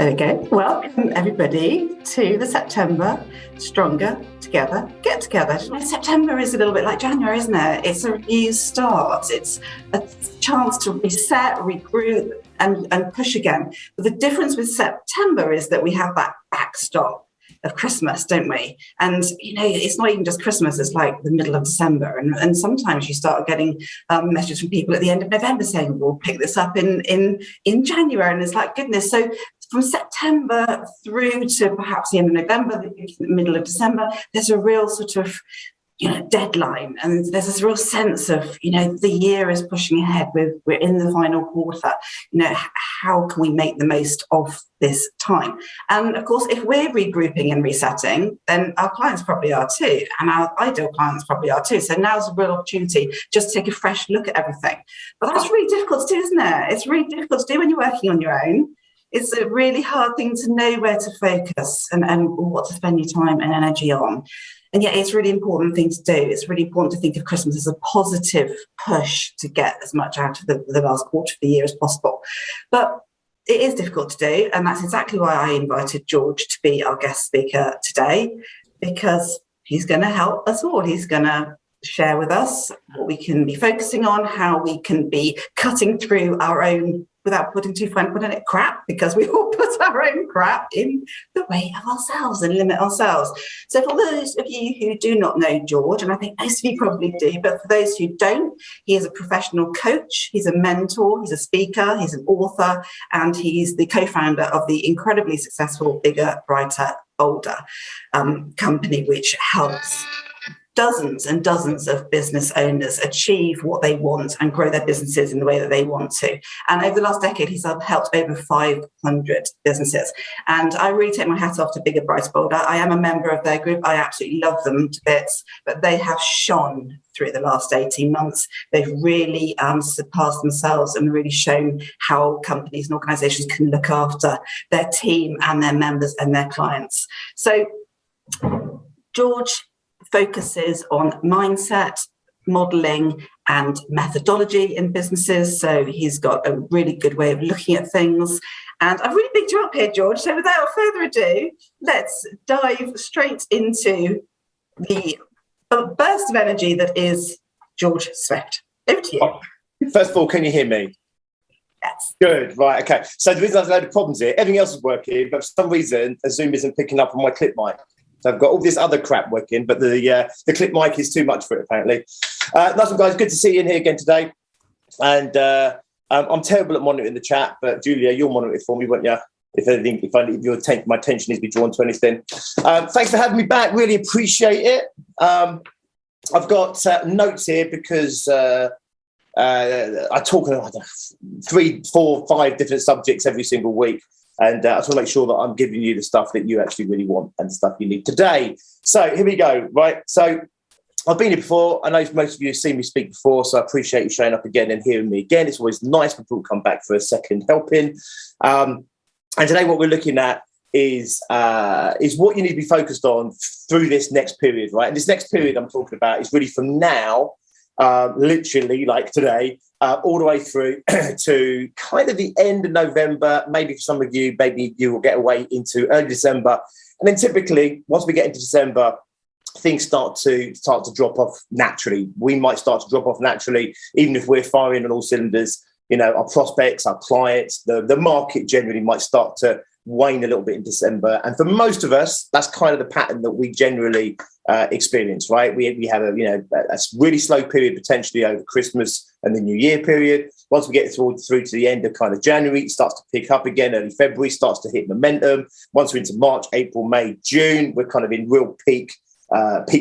There we go. Welcome, everybody, to the September Stronger Together Get Together. September is a little bit like January, isn't it? It's a new start. It's a chance to reset, regroup, and push again. But the difference with September is that we have that backstop of Christmas, don't we? And, it's not even just Christmas, it's like the middle of December. And sometimes you start getting messages from people at the end of November saying, we'll pick this up in January. And it's like, goodness. So from September through to perhaps the end of November, the middle of December, there's a real sort of, deadline. And there's this real sense of, the year is pushing ahead. We're in the final quarter. How can we make the most of this time? And of course, if we're regrouping and resetting, then our clients probably are too. And our ideal clients probably are too. So now's a real opportunity just to take a fresh look at everything. But that's really difficult to do, isn't it? It's really difficult to do when you're working on your own. It's a really hard thing to know where to focus and what to spend your time and energy on. And yet it's a really important thing to do. It's really important to think of Christmas as a positive push to get as much out of the last quarter of the year as possible. But it is difficult to do. And that's exactly why I invited George to be our guest speaker today, because he's going to help us all. He's going to share with us what we can be focusing on, how we can be cutting through our own, without putting too fine point on it, crap, because we all put our own crap in the way of ourselves and limit ourselves. So for those of you who do not know George, and I think most of you probably do, but for those who don't, he is a professional coach, he's a mentor, he's a speaker, he's an author, and he's the co-founder of the incredibly successful Bigger, Brighter, Bolder company, which helps dozens and dozens of business owners achieve what they want and grow their businesses in the way that they want to. And over the last decade, he's helped over 500 businesses. And I really take my hat off to Bigger, Brighter, Bolder. I am a member of their group. I absolutely love them to bits, but they have shone through the last 18 months. They've really surpassed themselves and really shown how companies and organizations can look after their team and their members and their clients. So George focuses on mindset, modeling, and methodology in businesses. So he's got a really good way of looking at things. And I've really picked you up here, George. So without further ado, let's dive straight into the burst of energy that is George.Swift. Over to you. First of all, can you hear me? Yes. Good, right, okay. So the reason there's a load of problems here, everything else is working, but for some reason, Zoom isn't picking up on my clip mic. So I've got all this other crap working, but the clip mic is too much for it, apparently. Nice one, guys. Good to see you in here again today. And I'm terrible at monitoring the chat, but Julia, you'll monitor it for me, won't you? If anything, if my attention needs to be drawn to anything. Thanks for having me back. Really appreciate it. I've got notes here because I talk about 3, 4, 5 different subjects every single week. And I just want to make sure that I'm giving you the stuff that you actually really want and the stuff you need today. So here we go, right? So I've been here before. I know most of you have seen me speak before, so I appreciate you showing up again and hearing me again. It's always nice when people come back for a second helping. And today what we're looking at is what you need to be focused on through this next period, right? And this next period I'm talking about is really from now, literally like today, all the way through to kind of the end of November. Maybe for some of you, maybe you will get away into early December. And then typically, once we get into December, things start to drop off naturally. We might start to drop off naturally, even if we're firing on all cylinders. Our prospects, our clients, the market generally might start to wane a little bit in December. And for most of us, that's kind of the pattern that we generally experience, right? We have a really slow period potentially over Christmas and the New Year period. Once we get through to the end of kind of January, it starts to pick up again. Early February starts to hit momentum. Once we're into March, April, May, June, we're kind of in real peak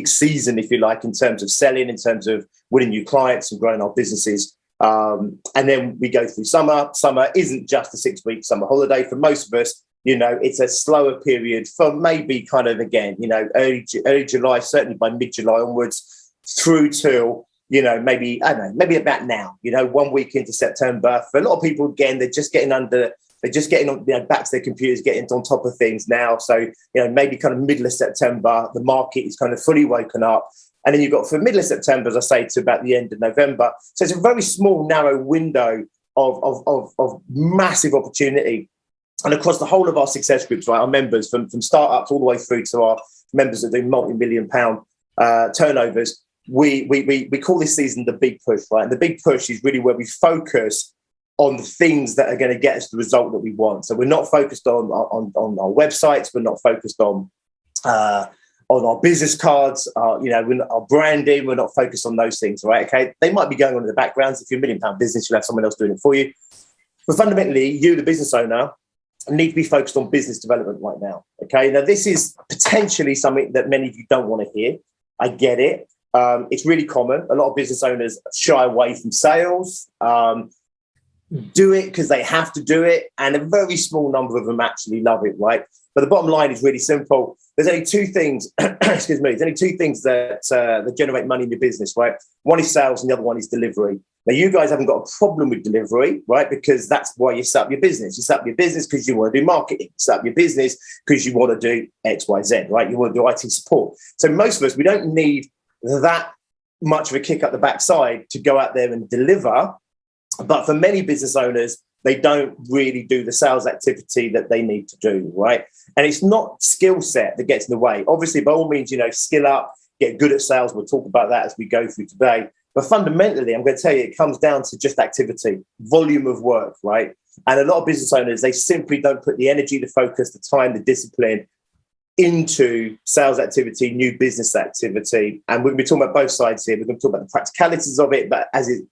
season, if you like, in terms of selling, in terms of winning new clients and growing our businesses. And then we go through summer. Summer isn't just a 6-week summer holiday for most of us. It's a slower period for maybe kind of, again, early July, certainly by mid-July onwards, through till, maybe about now, 1 week into September. For a lot of people, again, they're just getting on, back to their computers, getting on top of things now. So, maybe kind of middle of September, the market is kind of fully woken up. And then you've got from middle of September, as I say, to about the end of November. So it's a very small, narrow window of massive opportunity. And across the whole of our success groups, right, our members from startups all the way through to our members that do multi-million pound turnovers, we call this season the big push, right? And the big push is really where we focus on the things that are going to get us the result that we want. So we're not focused on our websites, we're not focused on our business cards, our branding, we're not focused on those things, right? Okay, they might be going on in the backgrounds. If you're a £1 million business, you'll have someone else doing it for you. But fundamentally, you, the business owner, need to be focused on business development right now. Okay, now this is potentially something that many of you don't want to hear. I get it. It's really common. A lot of business owners shy away from sales, do it because they have to do it, and a very small number of them actually love it, right? But the bottom line is really simple. There's only two things, excuse me, there's only two things that generate money in your business, right? One is sales and the other one is delivery. Now, you guys haven't got a problem with delivery, right? Because that's why you set up your business. You set up your business because you want to do marketing. You set up your business because you want to do X, Y, Z, right? You want to do IT support. So most of us, we don't need that much of a kick up the backside to go out there and deliver. But for many business owners, they don't really do the sales activity that they need to do, right? And it's not skill set that gets in the way. Obviously, by all means, skill up, get good at sales. We'll talk about that as we go through today. But fundamentally, I'm going to tell you, it comes down to just activity, volume of work, right? And a lot of business owners, they simply don't put the energy, the focus, the time, the discipline into sales activity, new business activity. And we're going to be talking about both sides here. We're going to talk about the practicalities of it, but as is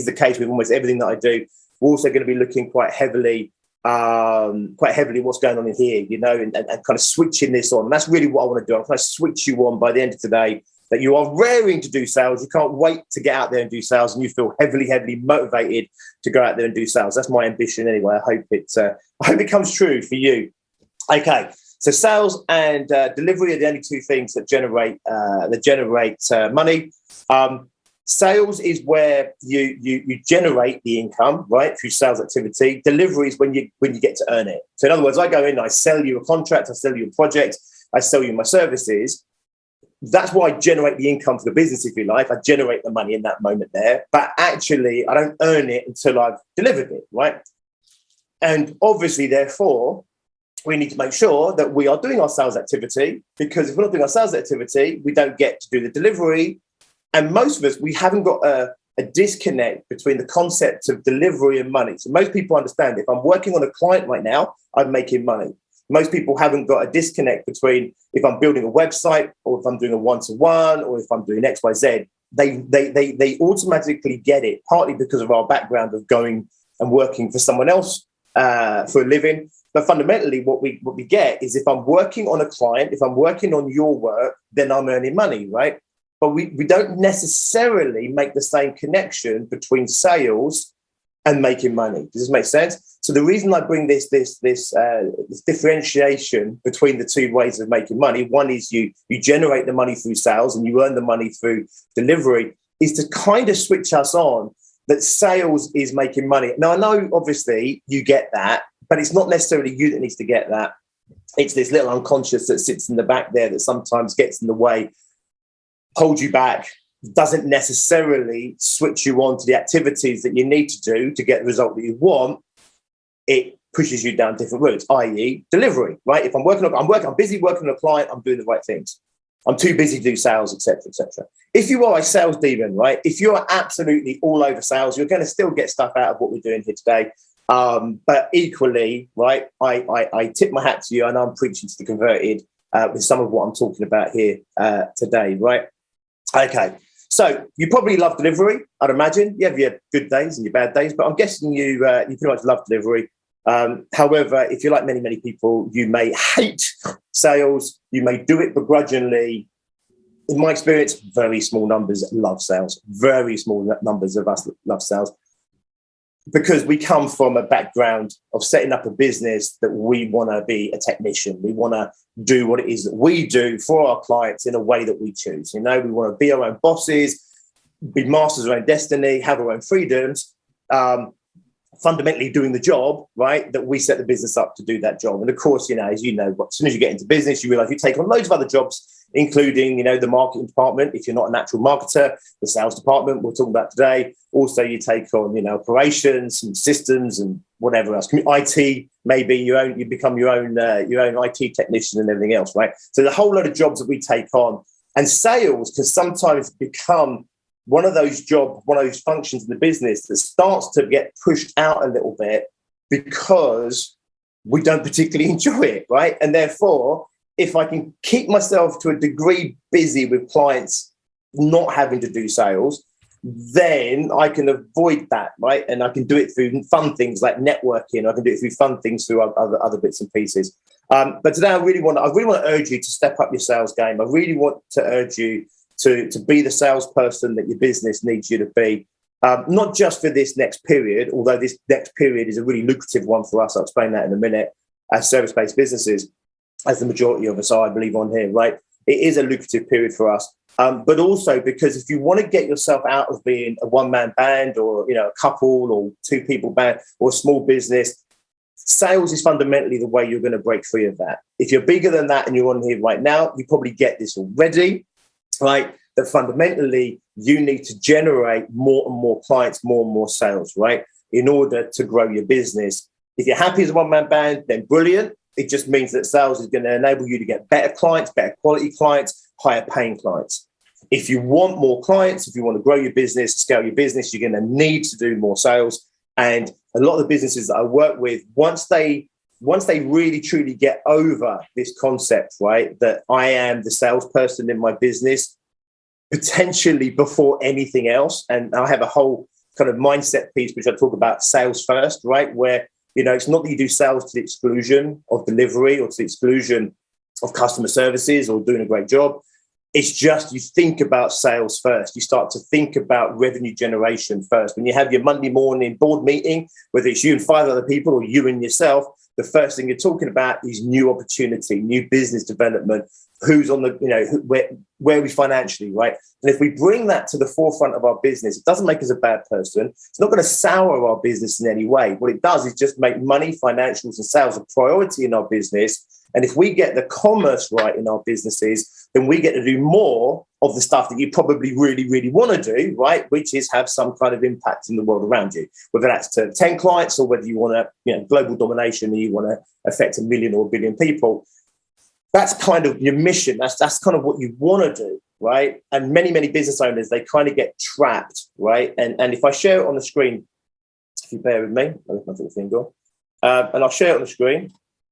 the case with almost everything that I do, we're also going to be looking quite heavily what's going on in here, and kind of switching this on. And that's really what I want to do. I'm trying to switch you on by the end of today, that you are raring to do sales. You can't wait to get out there and do sales, and you feel heavily motivated to go out there and do sales. That's my ambition anyway. I hope it comes true for you. Okay, so sales and delivery are the only two things that generate money. Sales is where you generate the income, right, through sales activity. Delivery is when you get to earn it. So in other words, I go in, I sell you a contract, I sell you a project, I sell you my services. That's why I generate the income for the business, if you like. I generate the money in that moment there. But actually, I don't earn it until I've delivered it, right? And obviously, therefore, we need to make sure that we are doing our sales activity, because if we're not doing our sales activity, we don't get to do the delivery. And most of us, we haven't got a disconnect between the concept of delivery and money. So most people understand if I'm working on a client right now, I'm making money. Most people haven't got a disconnect between if I'm building a website or if I'm doing a one-to-one or if I'm doing X, Y, Z. They automatically get it, partly because of our background of going and working for someone else for a living. But fundamentally, what we get is if I'm working on a client, if I'm working on your work, then I'm earning money, right? But we don't necessarily make the same connection between sales and making money. Does this make sense? So the reason I bring this differentiation between the two ways of making money, one is you generate the money through sales and you earn the money through delivery, is to kind of switch us on that sales is making money. Now, I know, obviously, you get that, but it's not necessarily you that needs to get that. It's this little unconscious that sits in the back there that sometimes gets in the way, holds you back, doesn't necessarily switch you on to the activities that you need to do to get the result that you want. It pushes you down different routes, i.e. delivery, right? If I'm busy working on a client, I'm doing the right things. I'm too busy to do sales, etc., etc. If you are a sales demon, right? If you are absolutely all over sales, you're going to still get stuff out of what we're doing here today. But equally, right, I tip my hat to you, and I'm preaching to the converted with some of what I'm talking about here today, right? Okay, so you probably love delivery, I'd imagine. You have your good days and your bad days, but I'm guessing you pretty much love delivery. However, if you're like many people, you may hate sales. You may do it begrudgingly. In my experience, very small numbers love sales. Very small numbers of us love sales, because we come from a background of setting up a business that we want to be a technician. We want to do what it is that we do for our clients in a way that we choose. We want to be our own bosses, be masters of our own destiny, have our own freedoms. fundamentally doing the job, right, that we set the business up to do that job. And of course, as you know, as soon as you get into business, you realize you take on loads of other jobs, including, the marketing department, if you're not a natural marketer, the sales department we're talking about today. Also, you take on, operations and systems and whatever else. IT, maybe you become your own IT technician and everything else, right? So the whole lot of jobs that we take on. And sales can sometimes become one of those functions in the business that starts to get pushed out a little bit because we don't particularly enjoy it, right? And therefore, if I can keep myself to a degree busy with clients not having to do sales, then I can avoid that, right? And I can do it through fun things like networking. I can do it through fun things through other bits and pieces. But today, I really want to urge you to step up your sales game. I really want to urge you to be the salesperson that your business needs you to be, not just for this next period, although this next period is a really lucrative one for us. I'll explain that in a minute. As service-based businesses, as the majority of us are, I believe, on here, right? It is a lucrative period for us. But also because if you want to get yourself out of being a one-man band or, a couple or two-people band or a small business, sales is fundamentally the way you're going to break free of that. If you're bigger than that and you're on here right now, you probably get this already, right? That fundamentally you need to generate more and more clients, more and more sales, right? In order to grow your business. If you're happy as a one-man band, then brilliant. It just means that sales is going to enable you to get better clients, better quality clients, higher paying clients. If you want more clients, if you want to grow your business, scale your business, you're going to need to do more sales. And a lot of the businesses that I work with, once they really truly get over this concept, right, that I am the salesperson in my business, potentially before anything else. And I have a whole kind of mindset piece, which I talk about sales first, right, where, it's not that you do sales to the exclusion of delivery or to the exclusion of customer services or doing a great job. It's just you think about sales first. You start to think about revenue generation first. When you have your Monday morning board meeting, whether it's you and 5 other people or you and yourself, the first thing you're talking about is new opportunity, new business development, who's on the, where are we financially, right? And if we bring that to the forefront of our business, it doesn't make us a bad person. It's not going to sour our business in any way. What it does is just make money, financials, and sales a priority in our business. And if we get the commerce right in our businesses, then we get to do more of the stuff that you probably really, really want to do, right? Which is have some kind of impact in the world around you, whether that's to 10 clients or whether you want to, global domination and you want to affect 1 million or 1 billion people. That's kind of your mission. That's kind of what you want to do, right? And many, many business owners, they kind of get trapped, right? And if I share it on the screen, if you bear with me, I'll lift my little finger, and I'll share it on the screen.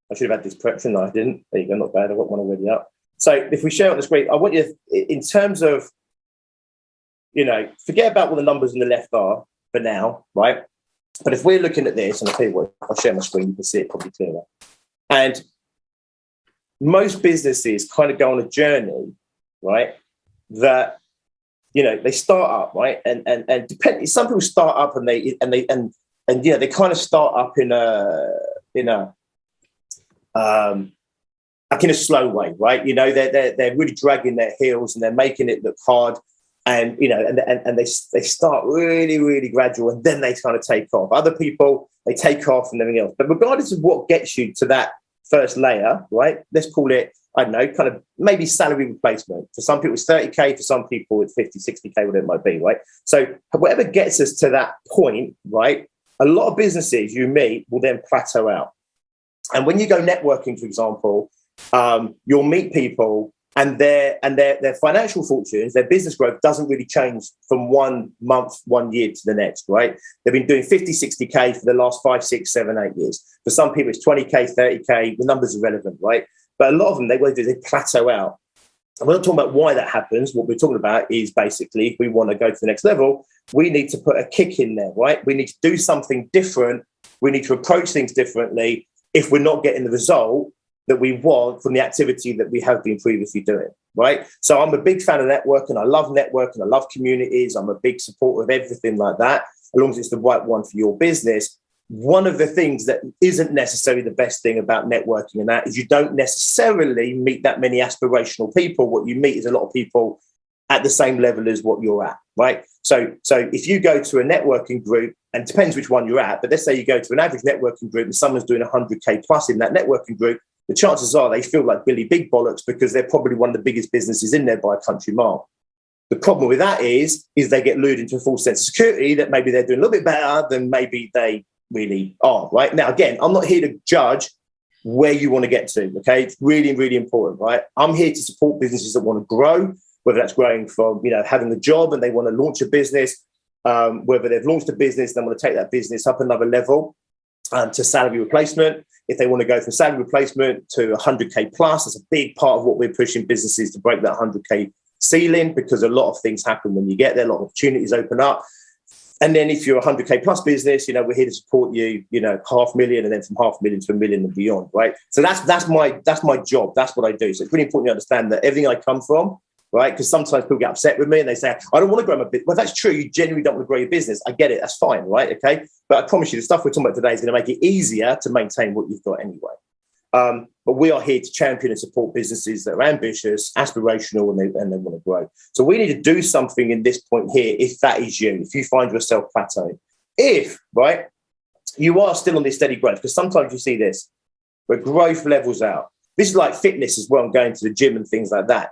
I should have had this prep, shouldn't I? I didn't. There you go, not bad. I've got one already up. So if we share it on the screen, I want you, in terms of, forget about what the numbers on the left are for now, right? But if we're looking at this, and I'll tell you what, I'll share my screen, you can see it probably clearer. And most businesses kind of go on a journey, right? That, they start up, right? And depending, some people start up and they kind of start up in a slow way, right? They're really dragging their heels and they're making it look hard, and they start really, really gradual, and then they kind of take off. Other people, they take off and everything else. But regardless of what gets you to that first layer, right? Let's call it, I don't know, kind of maybe salary replacement. For some people, it's 30K. For some people, it's 50, 60K, whatever it might be, right? So whatever gets us to that point, right? A lot of businesses you meet will then plateau out. And when you go networking, for example, you'll meet people and their financial fortunes, their business growth doesn't really change from 1 month, 1 year to the next, right? They've been doing 50, 60K for the last 5, 6, 7, 8 years. For some people, it's 20K, 30K. The numbers are relevant, right? But a lot of them, they plateau out. And we're not talking about why that happens. What we're talking about is basically, if we want to go to the next level, we need to put a kick in there, right? We need to do something different. We need to approach things differently if we're not getting the result that we want from the activity that we have been previously doing, right? So I'm a big fan of networking. I love networking. I love communities. I'm a big supporter of everything like that, as long as it's the right one for your business. One of the things that isn't necessarily the best thing about networking and that is you don't necessarily meet that many aspirational people. What you meet is a lot of people at the same level as what you're at, right? So if you go to a networking group, and it depends which one you're at, but let's say you go to an average networking group and someone's doing 100K plus in that networking group, the chances are they feel like Billy Big Bollocks because they're probably one of the biggest businesses in there by a country mile. The problem with that is they get lured into a false sense of security that maybe they're doing a little bit better than maybe they really are, right? Now, again, I'm not here to judge where you want to get to, okay? It's really, really important, right? I'm here to support businesses that want to grow, whether that's growing from, having a job and they want to launch a business, whether they've launched a business, they want to take that business up another level to salary replacement. If they want to go from salary replacement to 100K plus, that's a big part of what we're pushing businesses to break that 100K ceiling, because a lot of things happen when you get there, a lot of opportunities open up. And then if you're a 100K plus business, we're here to support you, 500,000, and then from 500,000 to 1 million and beyond, right? So that's my job. That's what I do. So it's really important to understand that everything I come from, right? Because sometimes people get upset with me and they say, I don't want to grow my business. Well, that's true. You genuinely don't want to grow your business. I get it. That's fine, right? Okay. But I promise you, the stuff we're talking about today is going to make it easier to maintain what you've got anyway. But we are here to champion and support businesses that are ambitious, aspirational, and they want to grow. So we need to do something in this point here, if that is you, if you find yourself plateauing. If, right, you are still on this steady growth, because sometimes you see this, where growth levels out. This is like fitness as well, and going to the gym and things like that,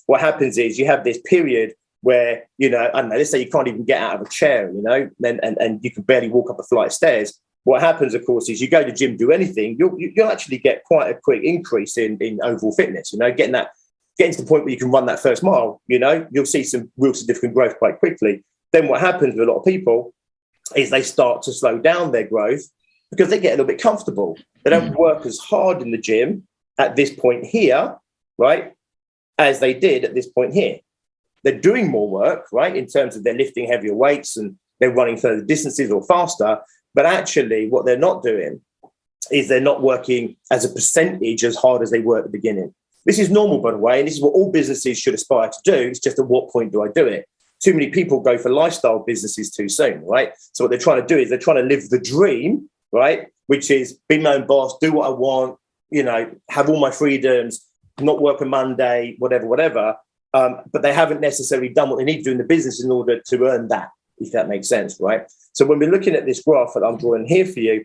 What happens is you have this period where, I don't know, let's say you can't even get out of a chair, and you can barely walk up a flight of stairs. What happens, of course, is you go to the gym, do anything, you'll actually get quite a quick increase in overall fitness, getting to the point where you can run that first mile, you'll see some real significant growth quite quickly. Then what happens with a lot of people is they start to slow down their growth because they get a little bit comfortable. They don't work as hard in the gym at this point here, right, as they did at this point here. They're doing more work, right, in terms of they're lifting heavier weights and they're running further distances or faster. But actually, what they're not doing is they're not working as a percentage as hard as they were at the beginning. This is normal, by the way, and this is what all businesses should aspire to do. It's just at what point do I do it? Too many people go for lifestyle businesses too soon, right? So what they're trying to do is they're trying to live the dream, right, which is be my own boss, do what I want, have all my freedoms, not work on Monday, whatever. But they haven't necessarily done what they need to do in the business in order to earn that, if that makes sense, right? So when we're looking at this graph that I'm drawing here for you,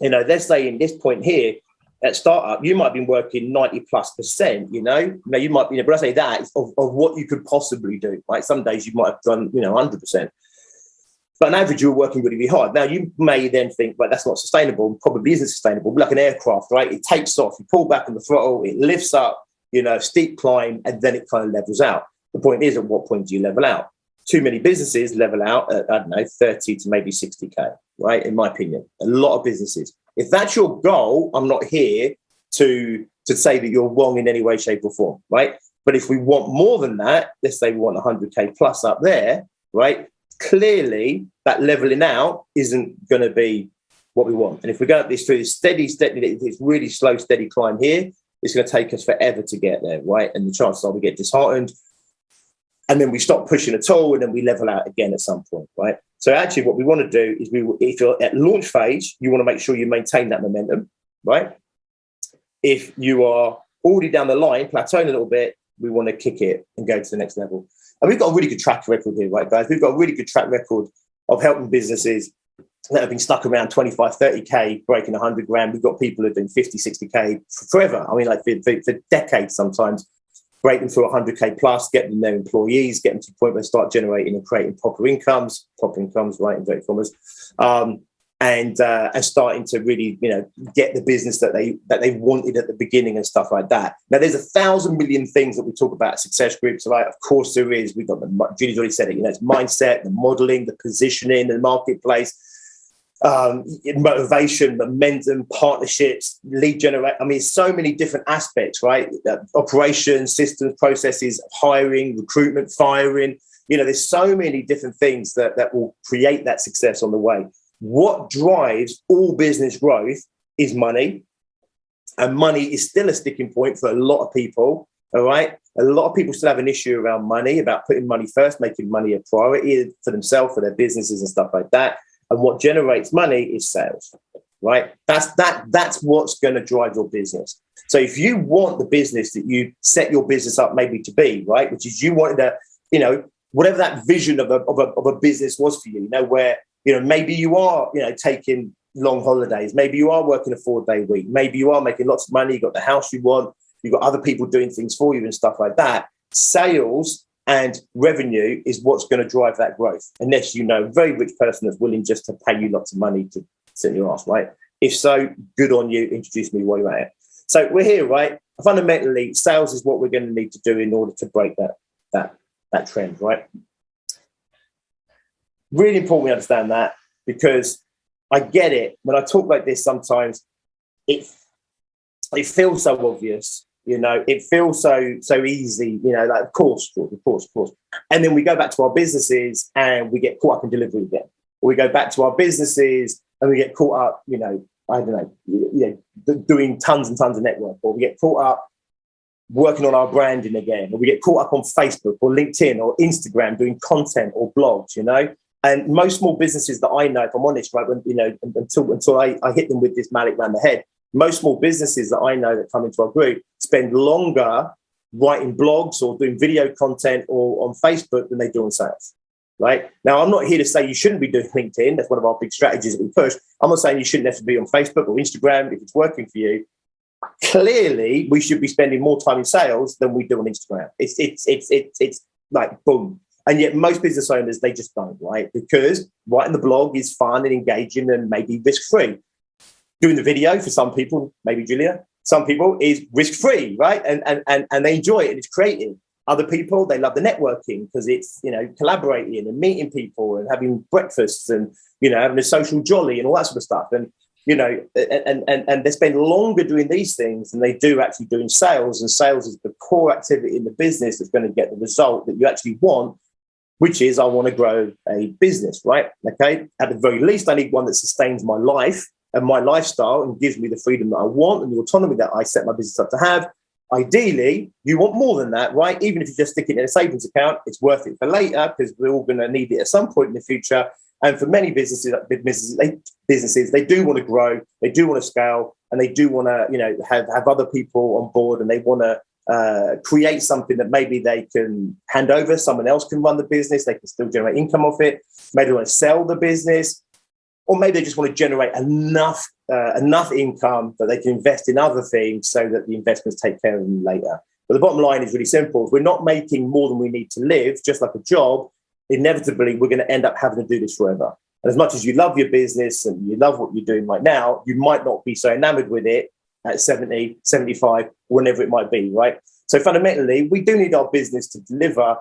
let's say in this point here at startup, you might have been working 90+%, Now you might be, but I say that of what you could possibly do, right? Some days you might have done, 100%. But on average, you're working really, really hard. Now, you may then think, well, that's not sustainable, probably isn't sustainable. Like an aircraft, right? It takes off, you pull back on the throttle, it lifts up, steep climb, and then it kind of levels out. The point is, at what point do you level out? Too many businesses level out at, 30 to maybe 60K, right? In my opinion, a lot of businesses. If that's your goal, I'm not here to say that you're wrong in any way, shape or form, right? But if we want more than that, let's say we want 100K plus up there, right? Clearly, that leveling out isn't going to be what we want. And if we go up through this steady, this really slow, steady climb here, it's going to take us forever to get there, right? And the chances are we get disheartened, and then we stop pushing at all, and then we level out again at some point, right? So actually what we want to do is if you're at launch phase, you want to make sure you maintain that momentum, right? If you are already down the line, plateauing a little bit, we want to kick it and go to the next level. And we've got a really good track record here, right, guys? We've got a really good track record of helping businesses that have been stuck around 25, 30K, breaking 100 grand. We've got people who are doing 50, 60K forever. I mean, like for decades sometimes, break them through 100K plus, get them their employees, get them to the point where they start generating and creating proper incomes, right, inverted commas, and starting to really, get the business that they wanted at the beginning and stuff like that. Now, there's 1,000 million things that we talk about at success groups, right? Of course there is. We've got Julie's already said it. It's mindset, the modeling, the positioning, the marketplace, motivation, momentum, partnerships, lead generation. I mean, so many different aspects, right? Operations, systems, processes, hiring, recruitment, firing. There's so many different things that will create that success on the way. What drives all business growth is money. And money is still a sticking point for a lot of people. All right. A lot of people still have an issue around money, about putting money first, making money a priority for themselves, for their businesses and stuff like that. And what generates money is sales, right? That's what's going to drive your business. So if you want the business that you set your business up maybe to be, right, which is you wanted to, whatever that vision of a business was for you, where maybe you are, taking long holidays. Maybe you are working a 4-day week. Maybe you are making lots of money. You've got the house you want. You've got other people doing things for you and stuff like that. Sales and revenue is what's going to drive that growth. Unless a very rich person that's willing just to pay you lots of money to sit in your ass, right? If so, good on you. Introduce me while you're at it. So we're here, right? Fundamentally, sales is what we're going to need to do in order to break that trend, right? Really important we understand that, because I get it. When I talk like this, sometimes it feels so obvious, it feels so easy, like, of course. And then we go back to our businesses and we get caught up in delivery again. Or we go back to our businesses and we get caught up, I don't know, doing tons and tons of network, or we get caught up working on our branding again, or we get caught up on Facebook or LinkedIn or Instagram doing content or blogs, And most small businesses that I know, if I'm honest, right, when, until I hit them with this mallet around the head, most small businesses that I know that come into our group spend longer writing blogs or doing video content or on Facebook than they do on sales, right? Now, I'm not here to say you shouldn't be doing LinkedIn. That's one of our big strategies that we push. I'm not saying you shouldn't have to be on Facebook or Instagram if it's working for you. Clearly, we should be spending more time in sales than we do on Instagram. It's like boom. And yet most business owners, they just don't, right? Because writing the blog is fun and engaging and maybe risk-free. Doing the video for some people, maybe Julia, some people is risk-free, right? And they enjoy it and it's creative. Other people, they love the networking because it's, collaborating and meeting people and having breakfasts and, having a social jolly and all that sort of stuff. And, and they spend longer doing these things than they do actually doing sales. And sales is the core activity in the business that's going to get the result that you actually want, which is I want to grow a business, right? Okay. At the very least, I need one that sustains my life and my lifestyle and gives me the freedom that I want and the autonomy that I set my business up to have. Ideally, you want more than that, right? Even if you just stick it in a savings account, it's worth it for later because we're all going to need it at some point in the future. And for many businesses, they do want to grow, they do want to scale, and they do want to, have other people on board, and they want to create something that maybe they can hand over. Someone else can run the business. They can still generate income off it. Maybe they want to sell the business, or maybe they just want to generate enough income that they can invest in other things so that the investments take care of them later. But the bottom line is really simple. If we're not making more than we need to live, just like a job, inevitably we're going to end up having to do this forever. And as much as you love your business and you love what you're doing right now, you might not be so enamored with it at 70, 75, whenever it might be, right? So fundamentally, we do need our business to deliver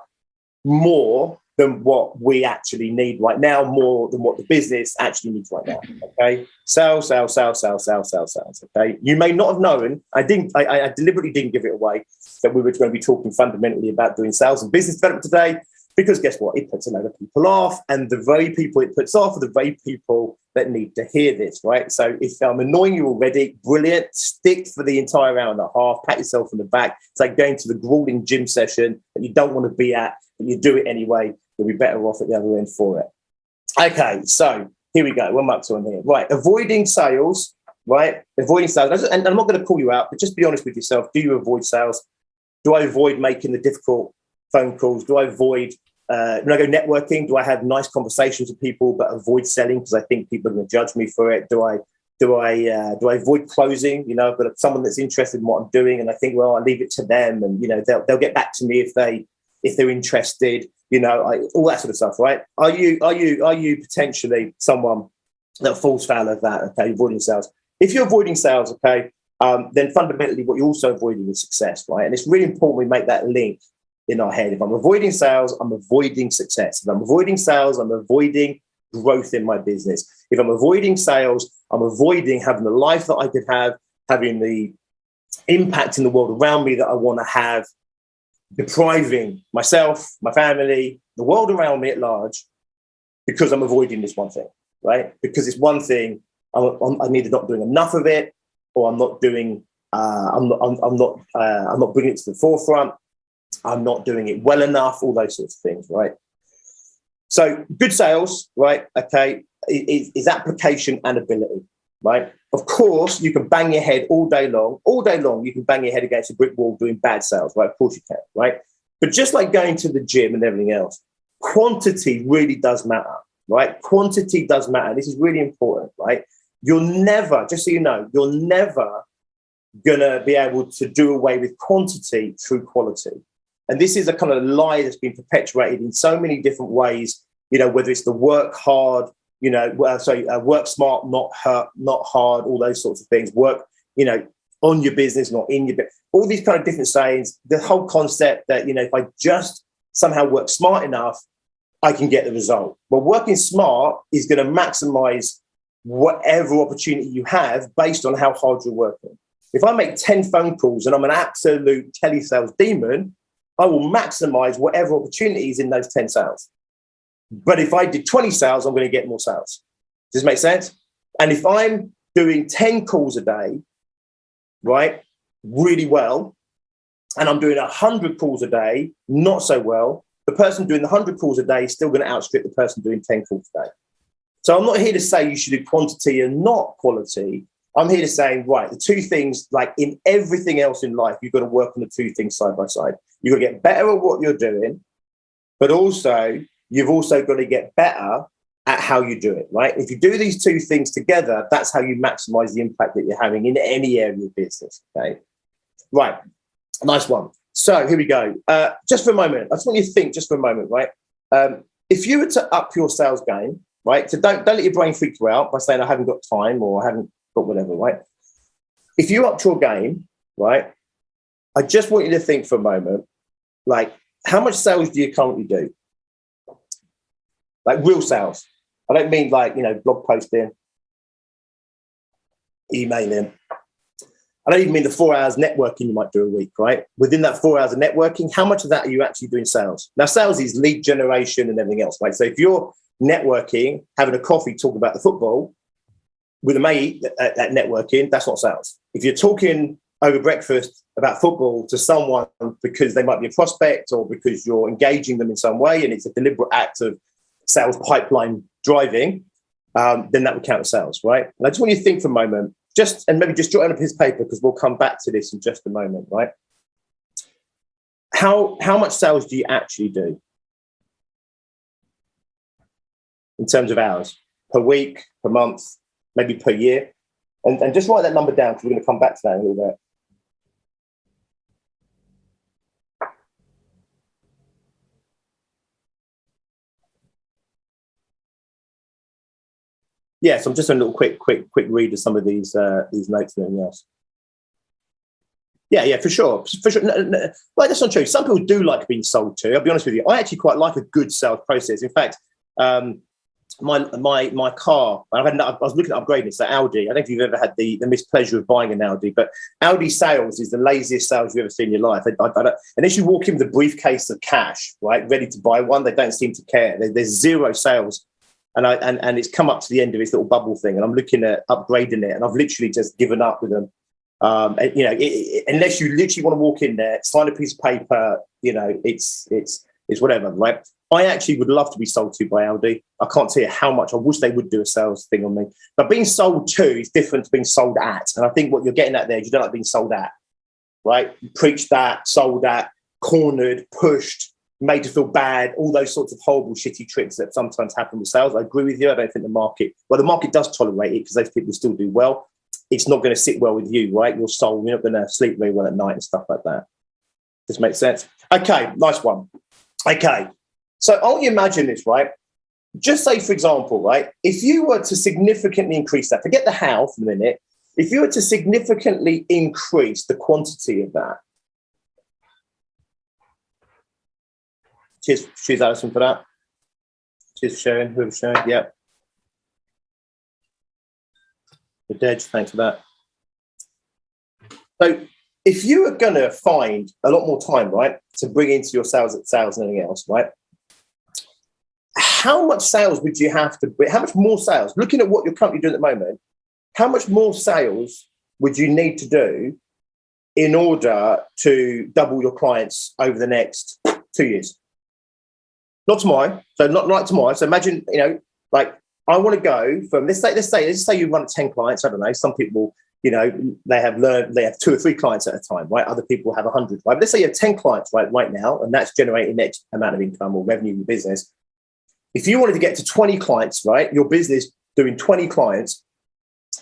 more than what we actually need right now, more than what the business actually needs right now, okay? Sales, okay? You may not have known, I deliberately didn't give it away, that we were going to be talking fundamentally about doing sales and business development today, because guess what? It puts a load of people off, and the very people it puts off are the very people that need to hear this, right? So if I'm annoying you already, brilliant, stick for the entire hour and a half, pat yourself on the back. It's like going to the grueling gym session that you don't want to be at, but you do it anyway. You'll be better off at the other end for it. Okay, so here we go. What am I up to on here? Right, avoiding sales, right? Avoiding sales. And I'm not going to call you out, but just be honest with yourself. Do you avoid sales? Do I avoid making the difficult phone calls? Do I avoid when I go networking? Do I have nice conversations with people but avoid selling because I think people are going to judge me for it? Do I avoid closing? I've got someone that's interested in what I'm doing, and I think, well, I'll leave it to them, and they'll get back to me if they're interested. All that sort of stuff, right? Are you potentially someone that falls foul of that? Okay, avoiding sales. If you're avoiding sales, okay, then fundamentally what you're also avoiding is success, right? And it's really important we make that link in our head. If I'm avoiding sales, I'm avoiding success. If I'm avoiding sales, I'm avoiding growth in my business. If I'm avoiding sales, I'm avoiding having the life that I could have, having the impact in the world around me that I want to have, depriving myself, my family, the world around me at large, because I'm avoiding this one thing, right? Because it's one thing, I'm either not doing enough of it, or I'm not doing, I'm not bringing it to the forefront. I'm not doing it well enough, all those sorts of things, right? So good sales, right, okay, is application and ability, right? Of course, you can bang your head all day long. All day long, you can bang your head against a brick wall doing bad sales, right? Of course you can, right? But just like going to the gym and everything else, quantity really does matter. right? Quantity does matter. This is really important, right? You're never, just so you know, you're never going to be able to do away with quantity through quality. And this is a kind of lie that's been perpetuated in so many different ways, you know, whether it's the work hard, you know, work smart, not hard, all those sorts of things. Work, you know, on your business, not in your business. All these kind of different sayings, the whole concept that, you know, if I just somehow work smart enough, I can get the result. Well, working smart is going to maximize whatever opportunity you have based on how hard you're working. If I make 10 phone calls and I'm an absolute telesales demon, I will maximize whatever opportunities in those 10 sales. But if I did 20 sales, I'm going to get more sales. Does this make sense? And if I'm doing 10 calls a day, right, really well, and I'm doing 100 calls a day, not so well, the person doing the 100 calls a day is still going to outstrip the person doing 10 calls a day. So I'm not here to say you should do quantity and not quality. I'm here to say, right, the two things, like in everything else in life, you've got to work on the two things side by side. You've got to get better at what you're doing, but also you've also got to get better at how you do it, right? If you do these two things together, that's how you maximize the impact that you're having in any area of business, okay? Right, nice one. So here we go. Just for a moment, I just want you to think just for a moment, right? If you were to up your sales game, right? So don't let your brain freak you out by saying I haven't got time or I haven't got whatever, right? If you up your game, right? I just want you to think for a moment, like how much sales do you currently do? Like real sales. I don't mean like, you know, blog posting, emailing. I don't even mean the 4 hours networking you might do a week, right? Within that 4 hours of networking, how much of that are you actually doing sales? Now, sales is lead generation and everything else, right? So if you're networking, having a coffee, talking about the football with a mate at networking, that's not sales. If you're talking over breakfast about football to someone because they might be a prospect or because you're engaging them in some way and it's a deliberate act of sales pipeline driving, then that would count as sales, right? And I just want you to think for a moment, and maybe just jot on a piece of paper because we'll come back to this in just a moment, right? How much sales do you actually do in terms of hours per week, per month, maybe per year? And just write that number down because we're going to come back to that in a little bit. Yeah, so I'm just a little quick read of some of these notes and everything else. Yeah, for sure. No, well, that's not true. Some people do like being sold to. I'll be honest with you. I actually quite like a good sales process. In fact, my car, I was looking at upgrading it. So Audi. I don't know if you've ever had the mispleasure of buying an Audi, but Audi sales is the laziest sales you've ever seen in your life. Unless you walk in with a briefcase of cash, right, ready to buy one, they don't seem to care. There's zero sales. And it's come up to the end of its little bubble thing, and I'm looking at upgrading it, and I've literally just given up with them. And, you know, unless you literally want to walk in there, sign a piece of paper, you know, it's whatever, right? I actually would love to be sold to by Audi. I can't tell you how much I wish they would do a sales thing on me. But being sold to is different to being sold at. And I think what you're getting at there is you don't like being sold at, right? Preached at, sold at, cornered, pushed, made to feel bad, all those sorts of horrible, shitty tricks that sometimes happen with sales. I agree with you. I don't think the market does tolerate it because those people still do well. It's not going to sit well with you, right? Your soul, you're not going to sleep very well at night and stuff like that. Does this make sense? Okay, nice one. Okay, so I want you to imagine this, right? Just say, for example, right, if you were to significantly increase that, forget the how for a minute, if you were to significantly increase the quantity of that, cheers, Alison, for that. Cheers for sharing. Whoever's sharing, yeah. The Dej, thanks for that. So if you were going to find a lot more time, right, to bring into your sales and everything else, right, how much sales would you have to, how much more sales, looking at what you're currently doing at the moment, how much more sales would you need to do in order to double your clients over the next 2 years? Not tomorrow. So not like tomorrow. So imagine, you know, like I want to go from, let's say you run 10 clients. I don't know. Some people, you know, they have 2 or 3 clients at a time, right? Other people have 100, right? But let's say you have 10 clients right now, and that's generating X amount of income or revenue in your business. if you wanted to get to 20 clients, right, your business doing 20 clients,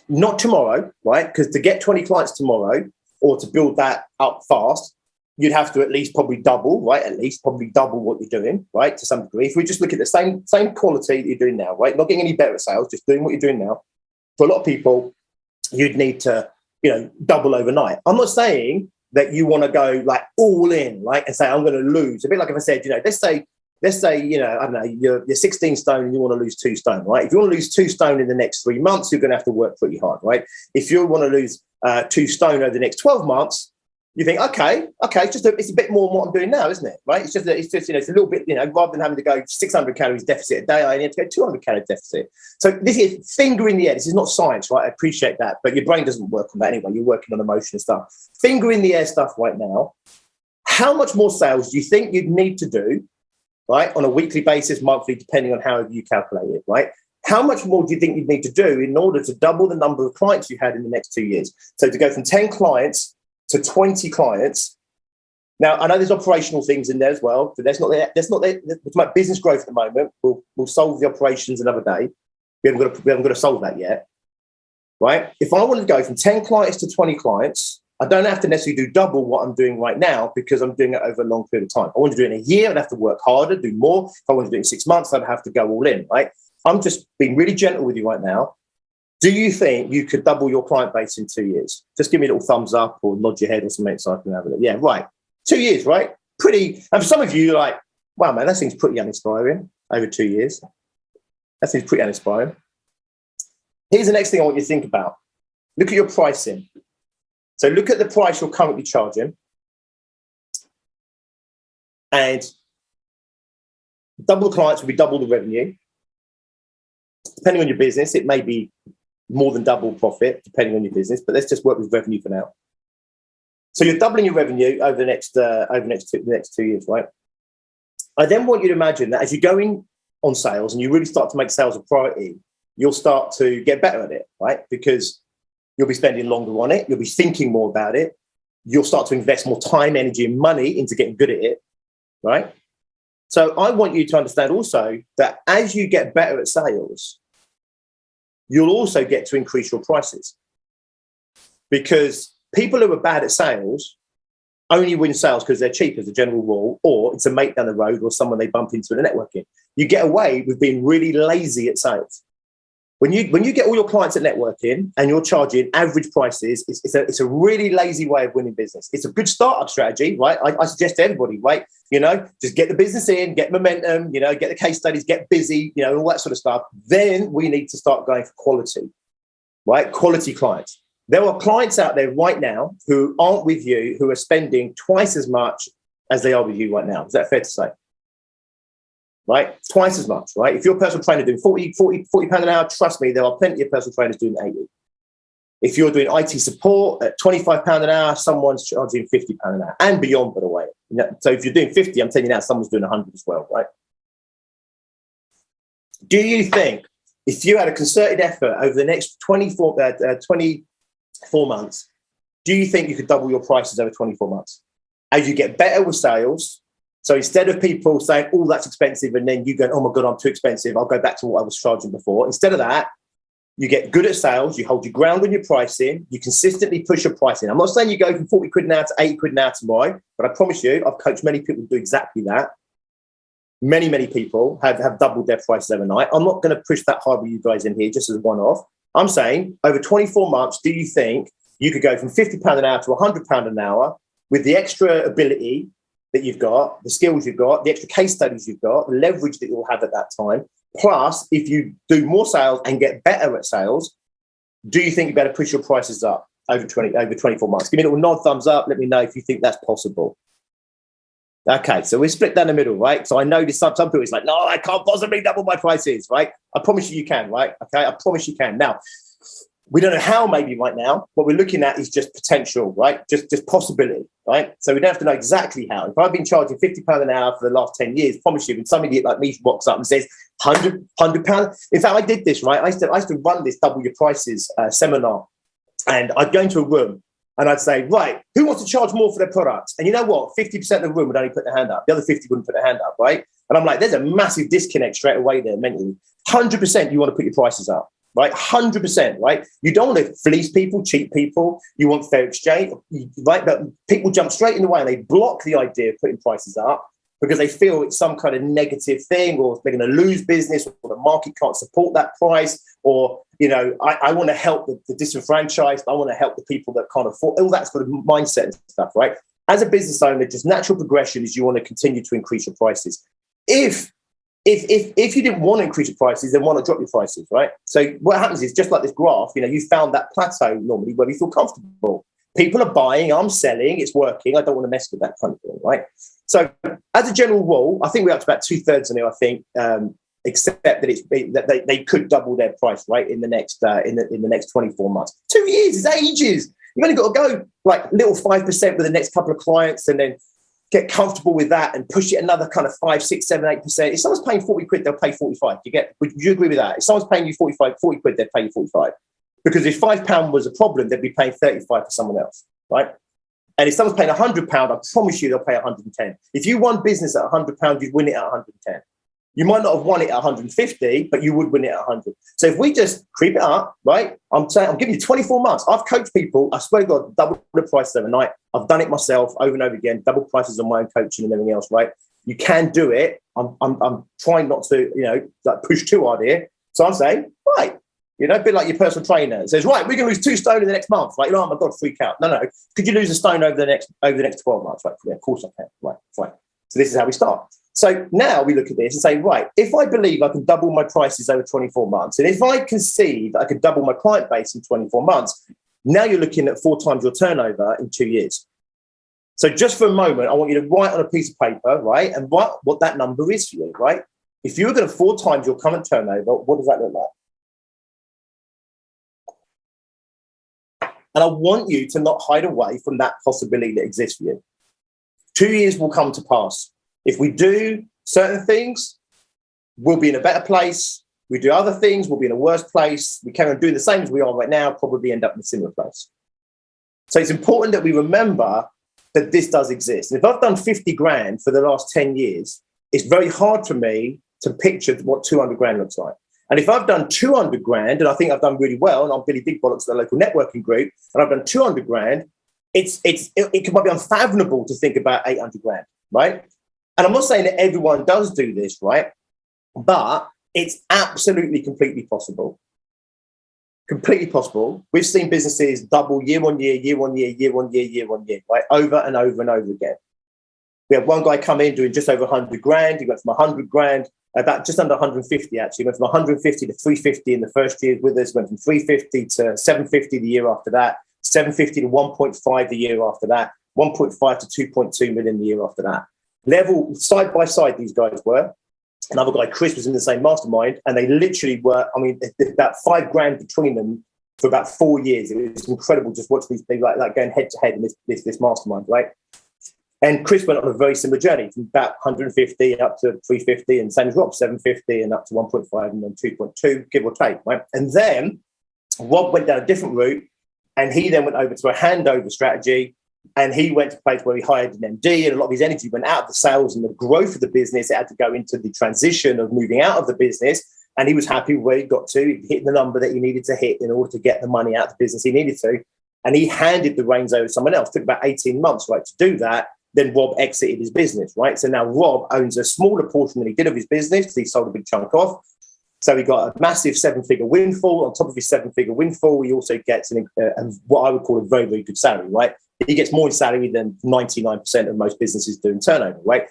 not tomorrow, right? Because to get 20 clients tomorrow or to build that up fast, you'd have to at least probably double, right? At least probably double what you're doing, right? To some degree. If we just look at the same quality that you're doing now, right? Not getting any better at sales, just doing what you're doing now. For a lot of people, you'd need to, double overnight. I'm not saying that you want to go like all in, right? And say, I'm going to lose. A bit like if I said, let's say, I don't know, you're 16 stone and you want to lose 2 stone, right? If you want to lose 2 stone in the next 3 months, you're going to have to work pretty hard, right? If you want to lose 2 stone over the next 12 months, you think, okay, it's a bit more than what I'm doing now, isn't it? Right? It's just it's a little bit, rather than having to go 600 calories deficit a day, I only have to go 200 calorie deficit. So this is finger in the air. This is not science, right? I appreciate that, but your brain doesn't work on that anyway. You're working on emotion and stuff. Finger in the air stuff right now. How much more sales do you think you'd need to do, right, on a weekly basis, monthly, depending on how you calculate it, right? How much more do you think you'd need to do in order to double the number of clients you had in the next 2 years? So to go from 10 clients to 20 clients. Now, I know there's operational things in there as well, but that's not there. We're talking about business growth at the moment. We'll solve the operations another day. We haven't got to solve that yet, right? If I wanted to go from 10 clients to 20 clients, I don't have to necessarily do double what I'm doing right now because I'm doing it over a long period of time. I want to do it in a year, I'd have to work harder, do more. If I want to do it in 6 months, I'd have to go all in, right? I'm just being really gentle with you right now. Do you think you could double your client base in 2 years? Just give me a little thumbs up or nod your head or something so I can have a look. Yeah, right. 2 years, right? Pretty. And for some of you, you're like, wow, man, that seems pretty uninspiring over 2 years. That seems pretty uninspiring. Here's the next thing I want you to think about. Look at your pricing. So look at the price you're currently charging and double the clients will be double the revenue. Depending on your business, it may be more than double profit, depending on your business, but let's just work with revenue for now. So you're doubling your revenue over the next 2 years, right? I then want you to imagine that as you're going on sales and you really start to make sales a priority, you'll start to get better at it, right? Because you'll be spending longer on it, you'll be thinking more about it, you'll start to invest more time, energy, and money into getting good at it, right? So I want you to understand also that as you get better at sales, you'll also get to increase your prices, because people who are bad at sales only win sales because they're cheap as a general rule, or it's a mate down the road or someone they bump into in the networking. You get away with being really lazy at sales. When you get all your clients at networking and you're charging average prices, it's a really lazy way of winning business. It's a good startup strategy, right? I suggest to everybody, right? Just get the business in, get momentum, get the case studies, get busy, all that sort of stuff. Then we need to start going for quality, right? Quality clients. There are clients out there right now who aren't with you, who are spending twice as much as they are with you right now. Is that fair to say? Right? Twice as much, right? If you're a personal trainer doing 40 pounds an hour, trust me, there are plenty of personal trainers doing 80. If you're doing IT support at 25 pounds an hour, someone's charging 50 pounds an hour and beyond, by the way. So if you're doing 50, I'm telling you now, someone's doing 100 as well, right? Do you think if you had a concerted effort over the next 24 months, do you think you could double your prices over 24 months? As you get better with sales, so instead of people saying, oh, that's expensive, and then you go, oh my God, I'm too expensive, I'll go back to what I was charging before. Instead of that, you get good at sales, you hold your ground on your pricing, you consistently push your pricing. I'm not saying you go from 40 quid an hour to 80 quid an hour tomorrow, but I promise you, I've coached many people to do exactly that. Many, many people have doubled their prices overnight. I'm not going to push that hard with you guys in here just as a one-off. I'm saying over 24 months, do you think you could go from £50 an hour to £100 an hour with the extra ability that you've got, the skills you've got, the extra case studies you've got, the leverage that you'll have at that time? Plus, if you do more sales and get better at sales, do you think you better push your prices up over 24 months? Give me a little nod, thumbs up. Let me know if you think that's possible. Okay, so we're split down the middle, right? So I know this, some people is like, no, I can't possibly double my prices, right? I promise you can, right? Okay, I promise you can. Now, we don't know how maybe right now. What we're looking at is just potential, right? Just possibility, right? So we don't have to know exactly how. If I've been charging £50 an hour for the last 10 years, promise you, when some idiot like me walks up and says £100. In fact, I did this, right? I used to run this double your prices seminar, and I'd go into a room and I'd say, right, who wants to charge more for their products? And you know what? 50% of the room would only put their hand up. The other 50 wouldn't put their hand up, right? And I'm like, there's a massive disconnect straight away there mentally. 100% you want to put your prices up, right? 100%, right? You don't want to fleece people, cheat people. You want fair exchange, right? But people jump straight in the way and they block the idea of putting prices up because they feel it's some kind of negative thing, or they're going to lose business, or the market can't support that price, or, you know, I want to help the disenfranchised. I want to help the people that can't afford, all that sort of mindset and stuff, right? As a business owner, just natural progression is you want to continue to increase your prices. If you didn't want to increase your prices, then why not drop your prices, right? So what happens is, just like this graph, you know, you found that plateau normally where you feel comfortable. People are buying, I'm selling, it's working. I don't want to mess with that kind of thing, right? So as a general rule, I think we're up to about 2/3 of it, I think, except that they could double their price, right, in the next 24 months. 2 years is ages. You've only got to go like little 5% with the next couple of clients, and then get comfortable with that and push it another kind of 5, 6, 7, 8%. If someone's paying 40 quid, they'll pay 45. Would you agree with that? If someone's paying you 40 quid, they'll pay you 45. Because if £5 was a problem, they'd be paying 35 for someone else, right? And if someone's paying £100, I promise you they'll pay 110. If you won business at £100, you'd win it at 110. You might not have won it at 150, but you would win it at 100. So if we just creep it up, right? I'm giving you 24 months. I've coached people, I swear to God, double the prices overnight. I've done it myself over and over again, double prices on my own coaching and everything else, right? You can do it. I'm trying not to, you know, like push too hard here. So I'm saying, right, you know, a bit like your personal trainer. It says, right, we're going to lose 2 stone in the next month. Like, oh my God, freak out. No. Could you lose a stone over the next 12 months? Right, yeah, of course I can. Right, fine. So this is how we start. So now we look at this and say, right, if I believe I can double my prices over 24 months, and if I can see that I can double my client base in 24 months, now you're looking at 4 times your turnover in 2 years. So just for a moment, I want you to write on a piece of paper, right, and what that number is for you, right? If you were going to 4 times your current turnover, what does that look like? And I want you to not hide away from that possibility that exists for you. 2 years will come to pass. If we do certain things, we'll be in a better place. We do other things, we'll be in a worse place. We carry on doing the same as we are right now, probably end up in a similar place. So it's important that we remember that this does exist. And if I've done 50 grand for the last 10 years, it's very hard for me to picture what 200 grand looks like. And if I've done 200 grand, and I think I've done really well, and I'm Billy Big Bollocks, the local networking group, and I've done 200 grand, it might be unfathomable to think about 800 grand, right? And I'm not saying that everyone does do this, right? But it's absolutely completely possible. Completely possible. We've seen businesses double year on year, right? Over and over and over again. We had one guy come in doing just over 100 grand. He went from 100 grand, about just under 150 actually. He went from 150 to 350 in the first year with us, went from 350 to 750 the year after that, 750 to 1.5 the year after that, 1.5 to 2.2 million the year after that. Level side by side, these guys were. Another guy, Chris, was in the same mastermind, and they literally were, I mean, there's about 5 grand between them for about 4 years. It was incredible just watch these people like going head to head in this mastermind, right? And Chris went on a very similar journey from about 150 up to 350, and same as Rob, 750 and up to 1.5 and then 2.2, give or take, right? And then Rob went down a different route, and he then went over to a handover strategy. And he went to a place where he hired an MD, and a lot of his energy went out of the sales and the growth of the business. It had to go into the transition of moving out of the business. And he was happy where he got to. He hit the number that he needed to hit in order to get the money out of the business he needed to. And he handed the reins over to someone else. It took about 18 months, right, to do that. Then Rob exited his business, right? So now Rob owns a smaller portion than he did of his business because he sold a big chunk off. So he got a massive 7-figure windfall. On top of his 7-figure windfall, he also gets what I would call a very, very good salary, right? He gets more in salary than 99% of most businesses do in turnover, right?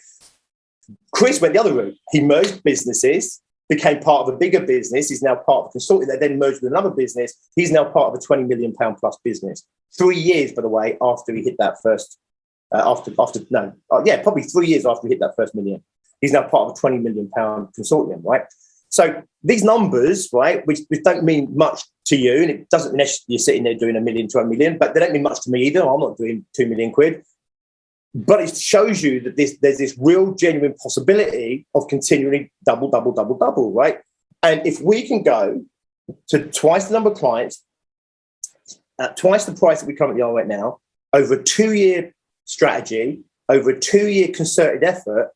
Chris went the other route. He merged businesses, became part of a bigger business. He's now part of a consulting. They then merged with another business. He's now part of a £20 million plus business. 3 years, by the way, after he hit that first, probably 3 years after he hit that first million. He's now part of a £20 million consortium, right? So these numbers, right, which don't mean much to you, and it doesn't necessarily you're sitting there doing $1 million to $1 million, but they don't mean much to me either. I'm not doing 2 million quid. But it shows you that there's this real genuine possibility of continually double, right? And if we can go to twice the number of clients, at twice the price that we currently are right now, over a 2-year strategy, over a 2-year concerted effort,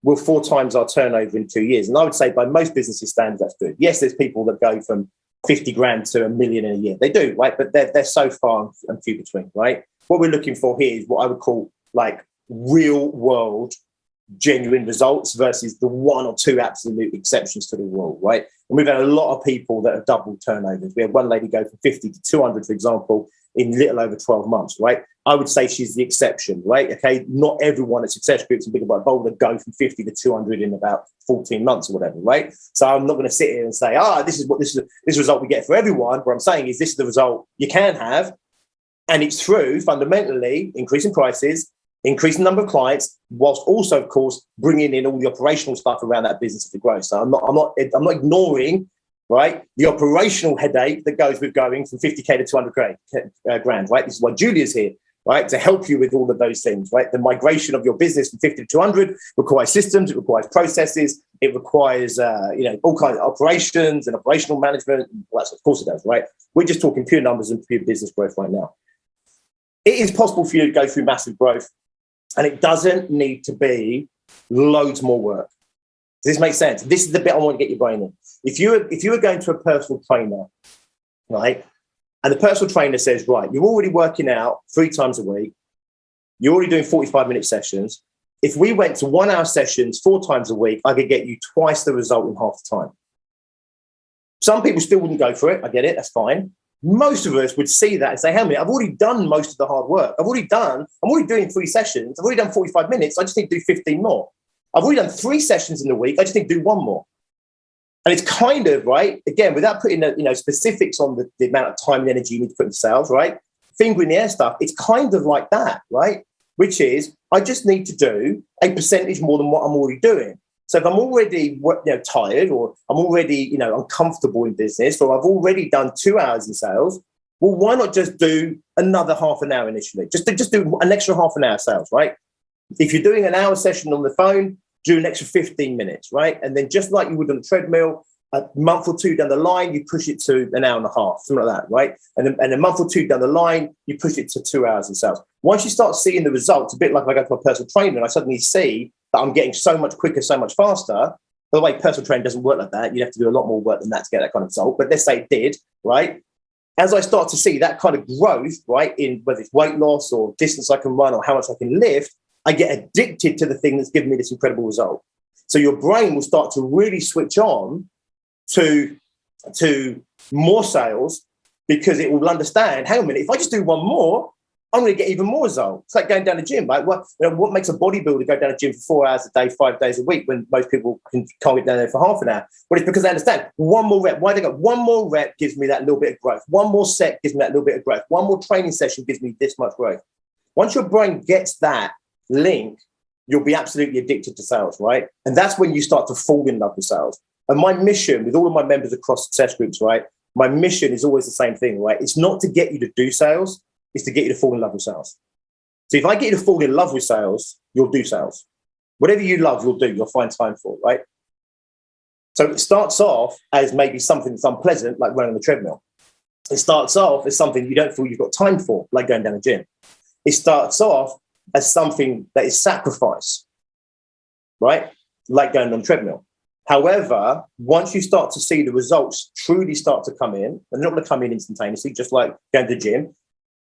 we'll 4 times our turnover in 2 years. And I would say by most businesses' standards, that's good. Yes, there's people that go from 50 grand to $1 million in a year. They do, right? But they're so far and few between, right? What we're looking for here is what I would call like real world, genuine results versus the 1 or 2 absolute exceptions to the rule, right? And we've had a lot of people that have doubled turnovers. We had one lady go from 50 to 200, for example, in little over 12 months, right? I would say she's the exception, right? Okay, not everyone at Success Groups and Bigger by Bolder go from 50 to 200 in about 14 months or whatever, right? So I'm not going to sit here and say, this is result we get for everyone. What I'm saying is this is the result you can have, and it's through fundamentally increasing prices, increasing the number of clients, whilst also, of course, bringing in all the operational stuff around that business to grow. So I'm not ignoring, right, the operational headache that goes with going from 50k to 200 grand, right? This is why Julia's here, right, to help you with all of those things, right? The migration of your business from 50 to 200 requires systems, it requires processes, it requires, all kinds of operations and operational management. Well, of course it does, right? We're just talking pure numbers and pure business growth right now. It is possible for you to go through massive growth, and it doesn't need to be loads more work. Does this make sense? This is the bit I want to get your brain in. If you were going to a personal trainer, right, and the personal trainer says, right, you're already working out 3 times a week, you're already doing 45-minute sessions. If we went to 1-hour sessions 4 times a week, I could get you twice the result in half the time. Some people still wouldn't go for it. I get it. That's fine. Most of us would see that and say, hey, I've already done most of the hard work. I'm already doing 3 sessions. I've already done 45 minutes. I just need to do 15 more. I've already done 3 sessions in the week. I just need to do 1 more. And it's kind of, right, again, without putting specifics on the amount of time and energy you need to put in sales, right? Finger in the air stuff, it's kind of like that, right? Which is, I just need to do a percentage more than what I'm already doing. So if I'm already tired, or I'm already uncomfortable in business, or I've already done 2 hours in sales, well, why not just do another half an hour initially? Just do an extra half an hour sales, right? If you're doing an hour session on the phone, do an extra 15 minutes, right? And then just like you would on the treadmill, a month or 2 down the line, you push it to an hour and a half, something like that, right? And a month or 2 down the line, you push it to 2 hours in sales. Once you start seeing the results, a bit like if I go to a personal trainer and I suddenly see that I'm getting so much quicker, so much faster. By the way, personal training doesn't work like that. You'd have to do a lot more work than that to get that kind of result. But let's say it did, right? As I start to see that kind of growth, right, in whether it's weight loss or distance I can run or how much I can lift, I get addicted to the thing that's giving me this incredible result. So your brain will start to really switch on to more sales, because it will understand, hang on a minute, if I just do 1 more, I'm going to get even more results. It's like going down the gym, right? What makes a bodybuilder go down the gym for 4 hours a day, 5 days a week, when most people can't get down there for half an hour? Well, it's because they understand 1 more rep. Why they go, 1 more rep gives me that little bit of growth. 1 more set gives me that little bit of growth. 1 more training session gives me this much growth. Once your brain gets that link, you'll be absolutely addicted to sales, right? And that's when you start to fall in love with sales. And my mission with all of my members across Success Groups, right? My mission is always the same thing, right? It's not to get you to do sales, it's to get you to fall in love with sales. So if I get you to fall in love with sales, you'll do sales. Whatever you love, you'll do, you'll find time for, right? So it starts off as maybe something that's unpleasant, like running the treadmill. It starts off as something you don't feel you've got time for, like going down the gym. It starts off as something that is sacrifice, right? Like going on the treadmill. However, once you start to see the results truly start to come in, and they're not going to come in instantaneously, just like going to the gym,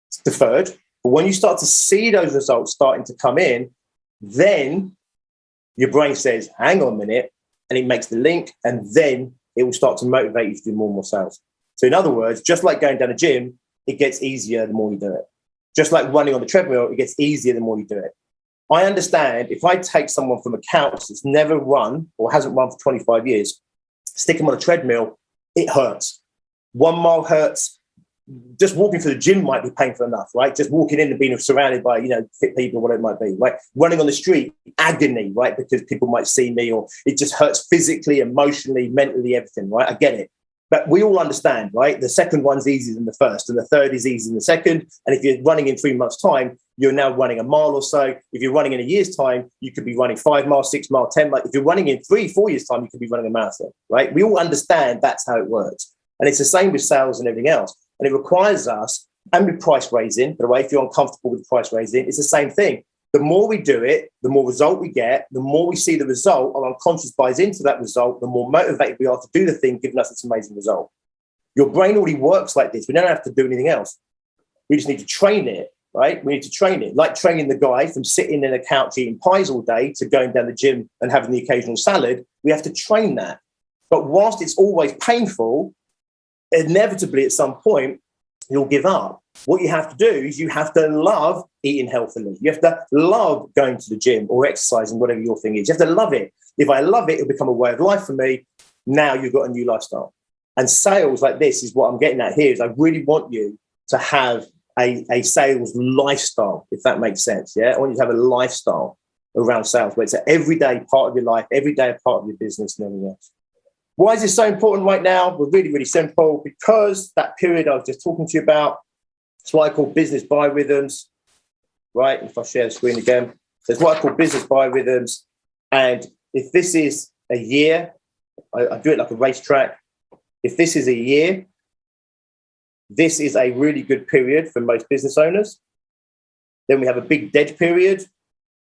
it's deferred. But when you start to see those results starting to come in, then your brain says, hang on a minute, and it makes the link, and then it will start to motivate you to do more and more sales. So in other words, just like going down the gym, it gets easier the more you do it. Just like running on the treadmill, it gets easier the more you do it. I understand if I take someone from a couch that's never run or hasn't run for 25 years, stick them on a treadmill, it hurts. 1 mile hurts. Just walking to the gym might be painful enough, right? Just walking in and being surrounded by, fit people, whatever it might be, right? Running on the street, agony, right? Because people might see me, or it just hurts physically, emotionally, mentally, everything, right? I get it. But we all understand, right? The second one's easier than the first, and the third is easier than the second. And if you're running in 3 months' time, you're now running a mile or so. If you're running in a year's time, you could be running 5 miles, 6 miles, 10 miles. If you're running in 3-4 years' time, you could be running a marathon, right? We all understand that's how it works. And it's the same with sales and everything else. And it requires us, and with price raising, by the way, if you're uncomfortable with price raising, it's the same thing. The more we do it, the more result we get. The more we see the result, our unconscious buys into that result, the more motivated we are to do the thing, giving us this amazing result. Your brain already works like this. We don't have to do anything else. We just need to train it, right? We need to train it. Like training the guy from sitting in a couch eating pies all day to going down the gym and having the occasional salad. We have to train that. But whilst it's always painful, inevitably at some point, you'll give up. What you have to do is you have to love eating healthily. You have to love going to the gym or exercising, whatever your thing is. You have to love it. If I love it, it'll become a way of life for me. Now you've got a new lifestyle. And sales like this is what I'm getting at here is I really want you to have a sales lifestyle, if that makes sense. Yeah, I want you to have a lifestyle around sales where it's an everyday part of your life, every day a part of your business and everything else. Why is this so important right now? We're really, really simple because that period I was just talking to you about, it's what I call business biorhythms, right? If I share the screen again, so it's what I call business biorhythms. And if this is a year, I do it like a racetrack. If this is a year, this is a really good period for most business owners. Then we have a big dead period.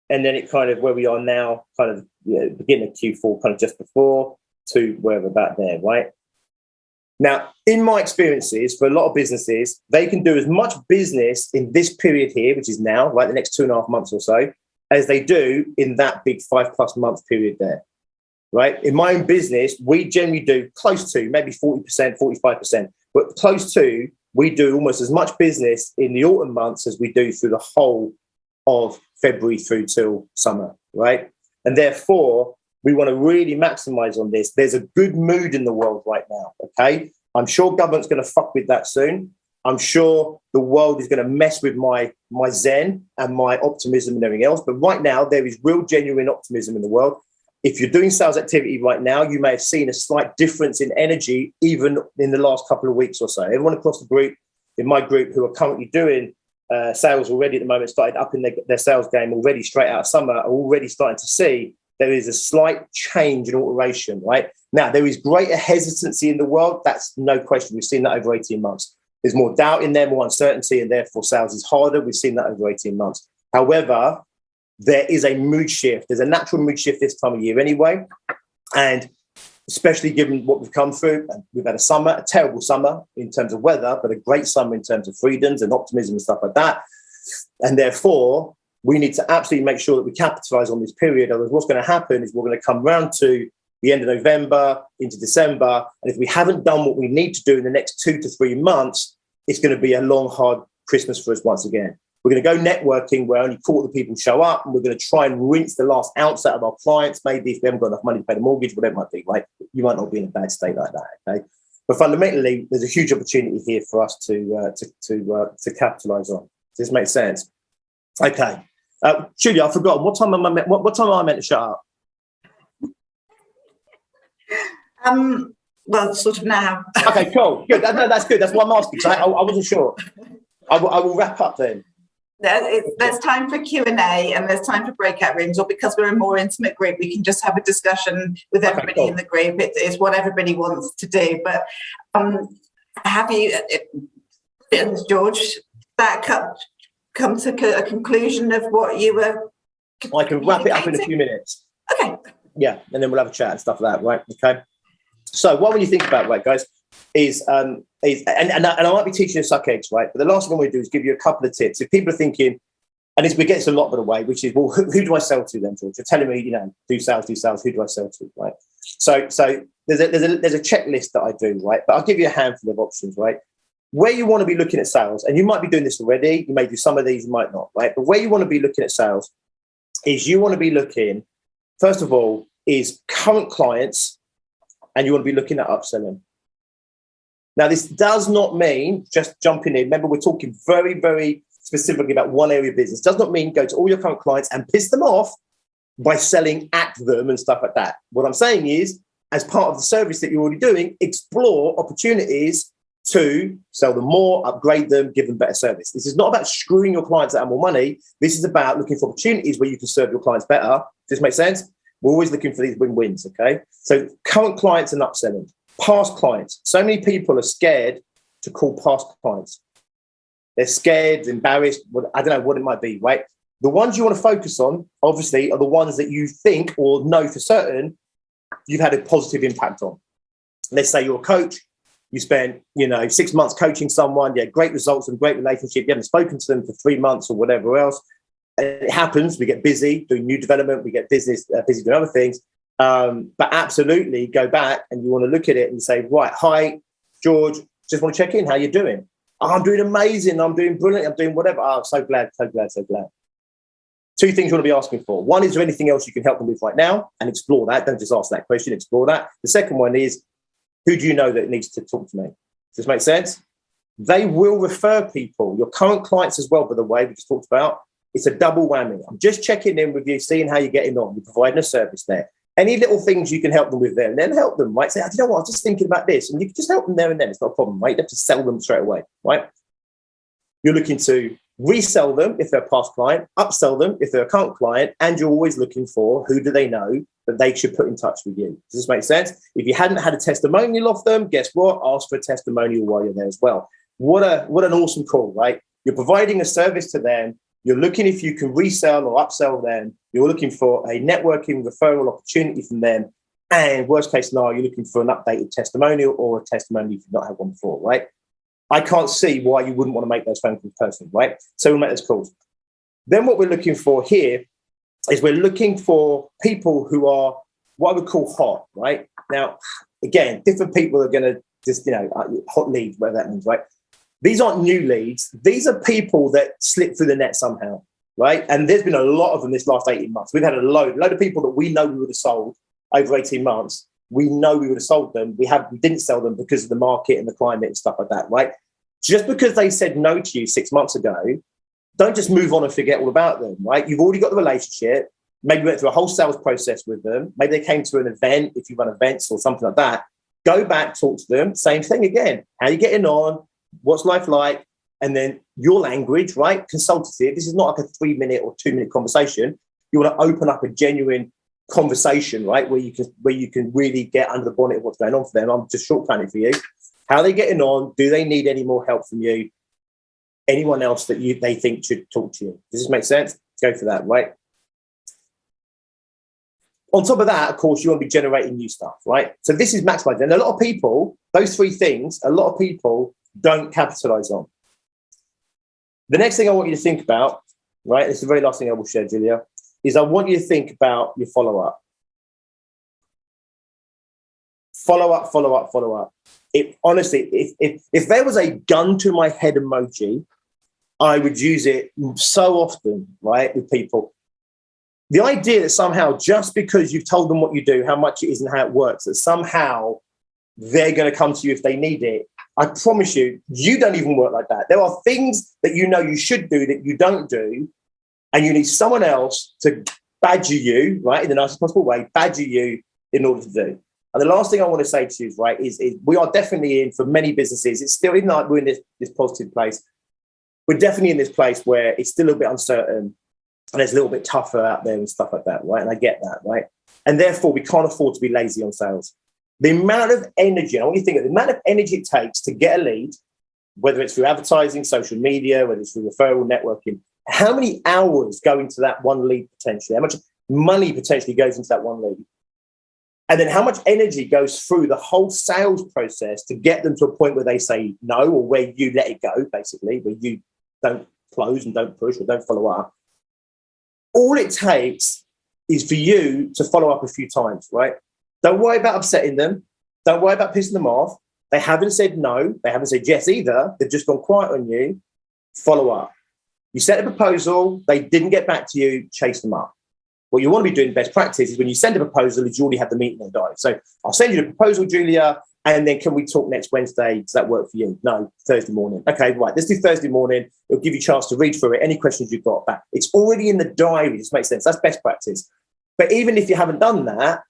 And then it kind of where we are now, kind of beginning of Q4, kind of just before to wherever about there, right? Now, in my experiences, for a lot of businesses, they can do as much business in this period here, which is now, right, the next 2.5 months or so, as they do in that big 5+ month period there, right? In my own business, we generally do close to maybe 40%, 45%, but close to, we do almost as much business in the autumn months as we do through the whole of February through till summer, right? And therefore, we want to really maximize on this. There's a good mood in the world right now, okay? I'm sure government's going to fuck with that soon. I'm sure the world is going to mess with my zen and my optimism and everything else. But right now, there is real, genuine optimism in the world. If you're doing sales activity right now, you may have seen a slight difference in energy, even in the last couple of weeks or so. Everyone across the group, in my group, who are currently doing sales already at the moment, started up in their sales game already straight out of summer, are already starting to see there is a slight change in alteration, right? Now, there is greater hesitancy in the world. That's no question. We've seen that over 18 months. There's more doubt in there, more uncertainty, and therefore sales is harder. We've seen that over 18 months. However, there is a mood shift. There's a natural mood shift this time of year anyway. And especially given what we've come through, we've had a terrible summer in terms of weather, but a great summer in terms of freedoms and optimism and stuff like that. And therefore, we need to absolutely make sure that we capitalize on this period. Otherwise, what's going to happen is we're going to come round to the end of November into December. And if we haven't done what we need to do in the next 2 to 3 months, it's going to be a long, hard Christmas for us once again. We're going to go networking where only 1/4 of the people show up, and we're going to try and rinse the last ounce out of our clients. Maybe if we haven't got enough money to pay the mortgage, whatever it might be, right? You might not be in a bad state like that, okay? But fundamentally, there's a huge opportunity here for us to capitalize on. Does this make sense? Okay. Julia, I've forgotten. What time am I meant to shut up? Well, sort of now. Okay, cool. Good. No, that's good. That's what I'm asking. I wasn't sure. I will wrap up then. There's time for Q&A and there's time for breakout rooms, or because we're a more intimate group, we can just have a discussion with everybody in the group. It's what everybody wants to do. But have you, George, that come to a conclusion of what you were? I can wrap it up in a few minutes. Okay. Yeah, and then we'll have a chat and stuff like that, right? Okay. So what when you think about, right, guys, is and I might be teaching you suck eggs, right? But the last thing we do is give you a couple of tips. If people are thinking, and we get this a lot by the way, which is, well, who do I sell to then, George? You're telling me, do sales, who do I sell to, right? So there's a checklist that I do, right? But I'll give you a handful of options, right? Where you want to be looking at sales, and you might be doing this already, you may do some of these, you might not, right? But where you want to be looking at sales is you want to be looking, first of all, is current clients, and you want to be looking at upselling. Now, this does not mean just jumping in. Remember, we're talking very, very specifically about one area of business. It does not mean go to all your current clients and piss them off by selling at them and stuff like that. What I'm saying is, as part of the service that you're already doing, explore opportunities to sell them more, upgrade them, give them better service. This is not about screwing your clients out of more money. This is about looking for opportunities where you can serve your clients better. Does this make sense? We're always looking for these win-wins, okay? So current clients and upselling. Past clients. So many people are scared to call past clients. They're scared, embarrassed. I don't know what it might be, right? The ones you want to focus on, obviously, are the ones that you think or know for certain you've had a positive impact on. Let's say you're a coach, you spent, 6 months coaching someone, you had great results and great relationship, you haven't spoken to them for 3 months or whatever else. And it happens, we get busy doing new development, we get busy doing other things. But absolutely go back and you want to look at it and say, right, hi, George, just want to check in, how you doing? Oh, I'm doing amazing, I'm doing brilliant, I'm doing whatever. Oh, so glad. Two things you want to be asking for. One, is there anything else you can help them with right now? And explore that. Don't just ask that question, explore that. The second one is, who do you know that needs to talk to me? Does this make sense? They will refer people, your current clients as well, by the way, we just talked about. It's a double whammy. I'm just checking in with you, seeing how you're getting on. You're providing a service there. Any little things you can help them with there, and then help them, right? Say, you know what, I was just thinking about this. And you can just help them there and then. It's not a problem, right? You don't have to sell them straight away, right? You're looking to resell them if they're a past client, upsell them if they're a current client, and you're always looking for who do they know that they should put in touch with you. Does this make sense? If you hadn't had a testimonial off them, guess what? Ask for a testimonial while you're there as well. What an awesome call, right? You're providing a service to them. You're looking if you can resell or upsell them. You're looking for a networking referral opportunity from them. And worst case scenario, you're looking for an updated testimonial or a testimonial if you've not had one before, right? I can't see why you wouldn't want to make those phone calls personally, right? So we'll make those calls. Then what we're looking for here is we're looking for people who are what I would call hot, right? Now, again, different people are going to just, hot leads, whatever that means, right? These aren't new leads. These are people that slip through the net somehow, right? And there's been a lot of them this last 18 months. We've had a load of people that we know we would have sold over 18 months. We know we would have sold them. We didn't sell them because of the market and the climate and stuff like that, right? Just because they said no to you 6 months ago, don't just move on and forget all about them, right? You've already got the relationship. Maybe you went through a whole sales process with them. Maybe they came to an event, if you run events or something like that. Go back, talk to them. Same thing again. How are you getting on? What's life like? And then your language, right? Consultative. This is not like a 3-minute or 2-minute conversation. You want to open up a genuine conversation, right? Where you can really get under the bonnet of what's going on for them. I'm just shortcutting it for you. How are they getting on? Do they need any more help from you? Anyone else that they think should talk to you? Does this make sense? Go for that, right? On top of that, of course, you want to be generating new stuff, right? So this is maximizing. And a lot of people, those three things, a lot of people don't capitalize on. The next thing I want you to think about, right? This is the very last thing I will share, Julia, is I want you to think about your follow-up. Follow up. Honestly, if there was a gun to my head emoji, I would use it so often, right, with people. The idea that somehow just because you've told them what you do, how much it is and how it works, that somehow they're going to come to you if they need it, I promise you, you don't even work like that. There are things that you know you should do that you don't do, and you need someone else to badger you, right, in the nicest possible way, badger you in order to do. And the last thing I want to say to you, right, is we are definitely in, for many businesses, it's still, even like we're in this positive place, we're definitely in this place where it's still a little bit uncertain and it's a little bit tougher out there and stuff like that, right? And I get that, right? And therefore, we can't afford to be lazy on sales. The amount of energy, I want you to think of the amount of energy it takes to get a lead, whether it's through advertising, social media, whether it's through referral, networking, how many hours go into that one lead potentially? How much money potentially goes into that one lead? And then how much energy goes through the whole sales process to get them to a point where they say no, or where you let it go, basically, where you don't close and don't push or don't follow up. All it takes is for you to follow up a few times, right? Don't worry about upsetting them. Don't worry about pissing them off. They haven't said no. They haven't said yes either. They've just gone quiet on you. Follow up. You sent a proposal. They didn't get back to you. Chase them up. What you want to be doing best practice is when you send a proposal, is you already have the meeting on diary. So I'll send you the proposal, Julia, and then can we talk next Wednesday? Does that work for you? No, Thursday morning. Okay, right. Let's do Thursday morning. It'll give you a chance to read through it. Any questions you've got back. It's already in the diary. This makes sense. That's best practice. But even if you haven't done that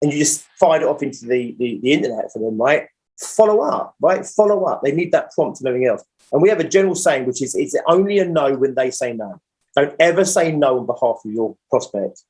and you just fired it off into the internet for them, right? Follow up, right? Follow up. They need that prompt and everything else. And we have a general saying, which is it's only a no when they say no. Don't ever say no on behalf of your prospect.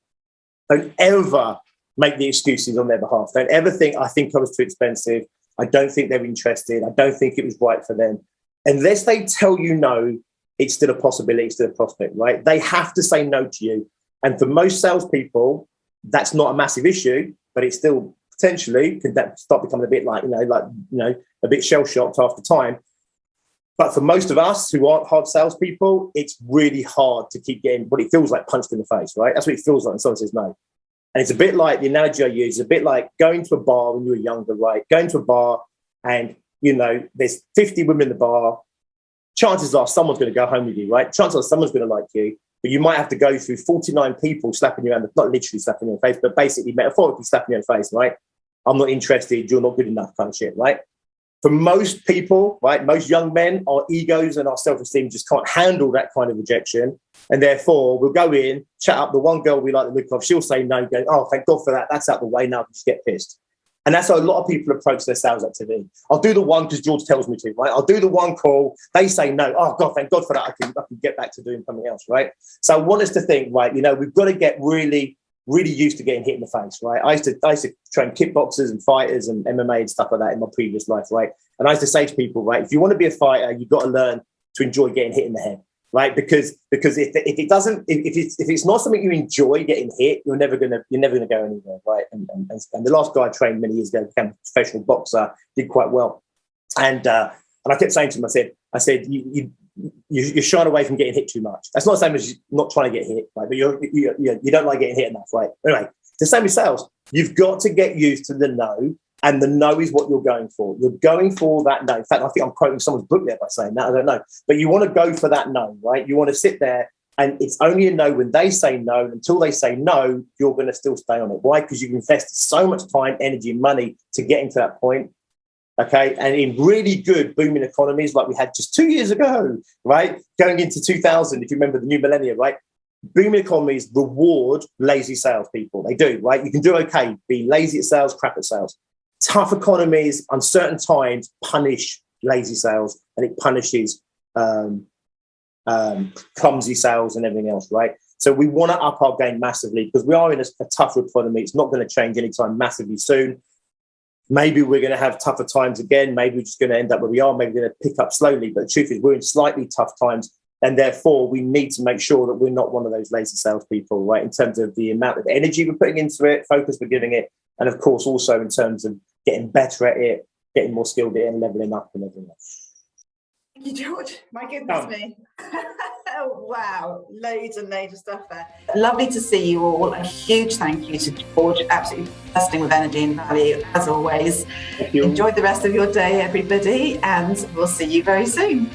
Don't ever make the excuses on their behalf. Don't ever think, I think I was too expensive. I don't think they're interested. I don't think it was right for them. Unless they tell you no, it's still a possibility, it's still a prospect, right? They have to say no to you. And for most salespeople, that's not a massive issue, but it's still potentially could that start becoming a bit like, a bit shell-shocked after time. But for most of us who aren't hard salespeople, it's really hard to keep getting what it feels like punched in the face, right? That's what it feels like when someone says no. And it's a bit like the analogy I use, a bit like going to a bar when you were younger, right? Going to a bar and, there's 50 women in the bar. Chances are someone's going to go home with you, right? Chances are someone's going to like you, but you might have to go through 49 people slapping you around, not literally slapping you in the face, but basically metaphorically slapping you in the face, right? I'm not interested, you're not good enough kind of shit, right? For most people, right, most young men, our egos and our self-esteem just can't handle that kind of rejection. And therefore, we'll go in, chat up the one girl we like the look of, she'll say no, go, oh, thank God for that, that's out the way, now I can just get pissed. And that's how a lot of people approach their sales activity. I'll do the one because George tells me to, right? I'll do the one call. They say no. Oh, God, thank God for that. I can get back to doing something else, right? So I want us to think, right, we've got to get really, really used to getting hit in the face, right? I used to train kickboxers and fighters and MMA and stuff like that in my previous life, right? And I used to say to people, right, if you want to be a fighter, you've got to learn to enjoy getting hit in the head, right? Because if it's not something you enjoy getting hit, you're never gonna go anywhere, right? And the last guy I trained many years ago became a professional boxer, did quite well, and I kept saying to him, I said, you're shying away from getting hit too much. That's not the same as not trying to get hit, right? But you don't like getting hit enough, right? Anyway, it's the same with sales. You've got to get used to the no, and the no is what you're going for. You're going for that no. In fact, I think I'm quoting someone's book there by saying that. I don't know. But you want to go for that no, right? You want to sit there, and it's only a no when they say no. Until they say no, you're going to still stay on it. Why? Because you've invested so much time, energy, and money to getting to that point. Okay, and in really good booming economies like we had just 2 years ago, right? Going into 2000, if you remember the new millennia, right? Booming economies reward lazy salespeople. They do, right? You can do okay, be lazy at sales, crap at sales. Tough economies, uncertain times punish lazy sales, and it punishes clumsy sales and everything else, right? So we want to up our game massively because we are in a tougher economy. It's not going to change anytime massively soon. Maybe we're going to have tougher times again. Maybe we're just going to end up where we are. Maybe we're going to pick up slowly. But the truth is we're in slightly tough times. And therefore, we need to make sure that we're not one of those lazy salespeople, right? In terms of the amount of energy we're putting into it, focus we're giving it. And of course, also in terms of getting better at it, getting more skilled at it and leveling up and everything else. Thank you, George. My goodness me. Oh, wow. Loads and loads of stuff there. Lovely to see you all. A huge thank you to George. Absolutely bursting with energy and value, as always. Thank you. Enjoy the rest of your day, everybody, and we'll see you very soon.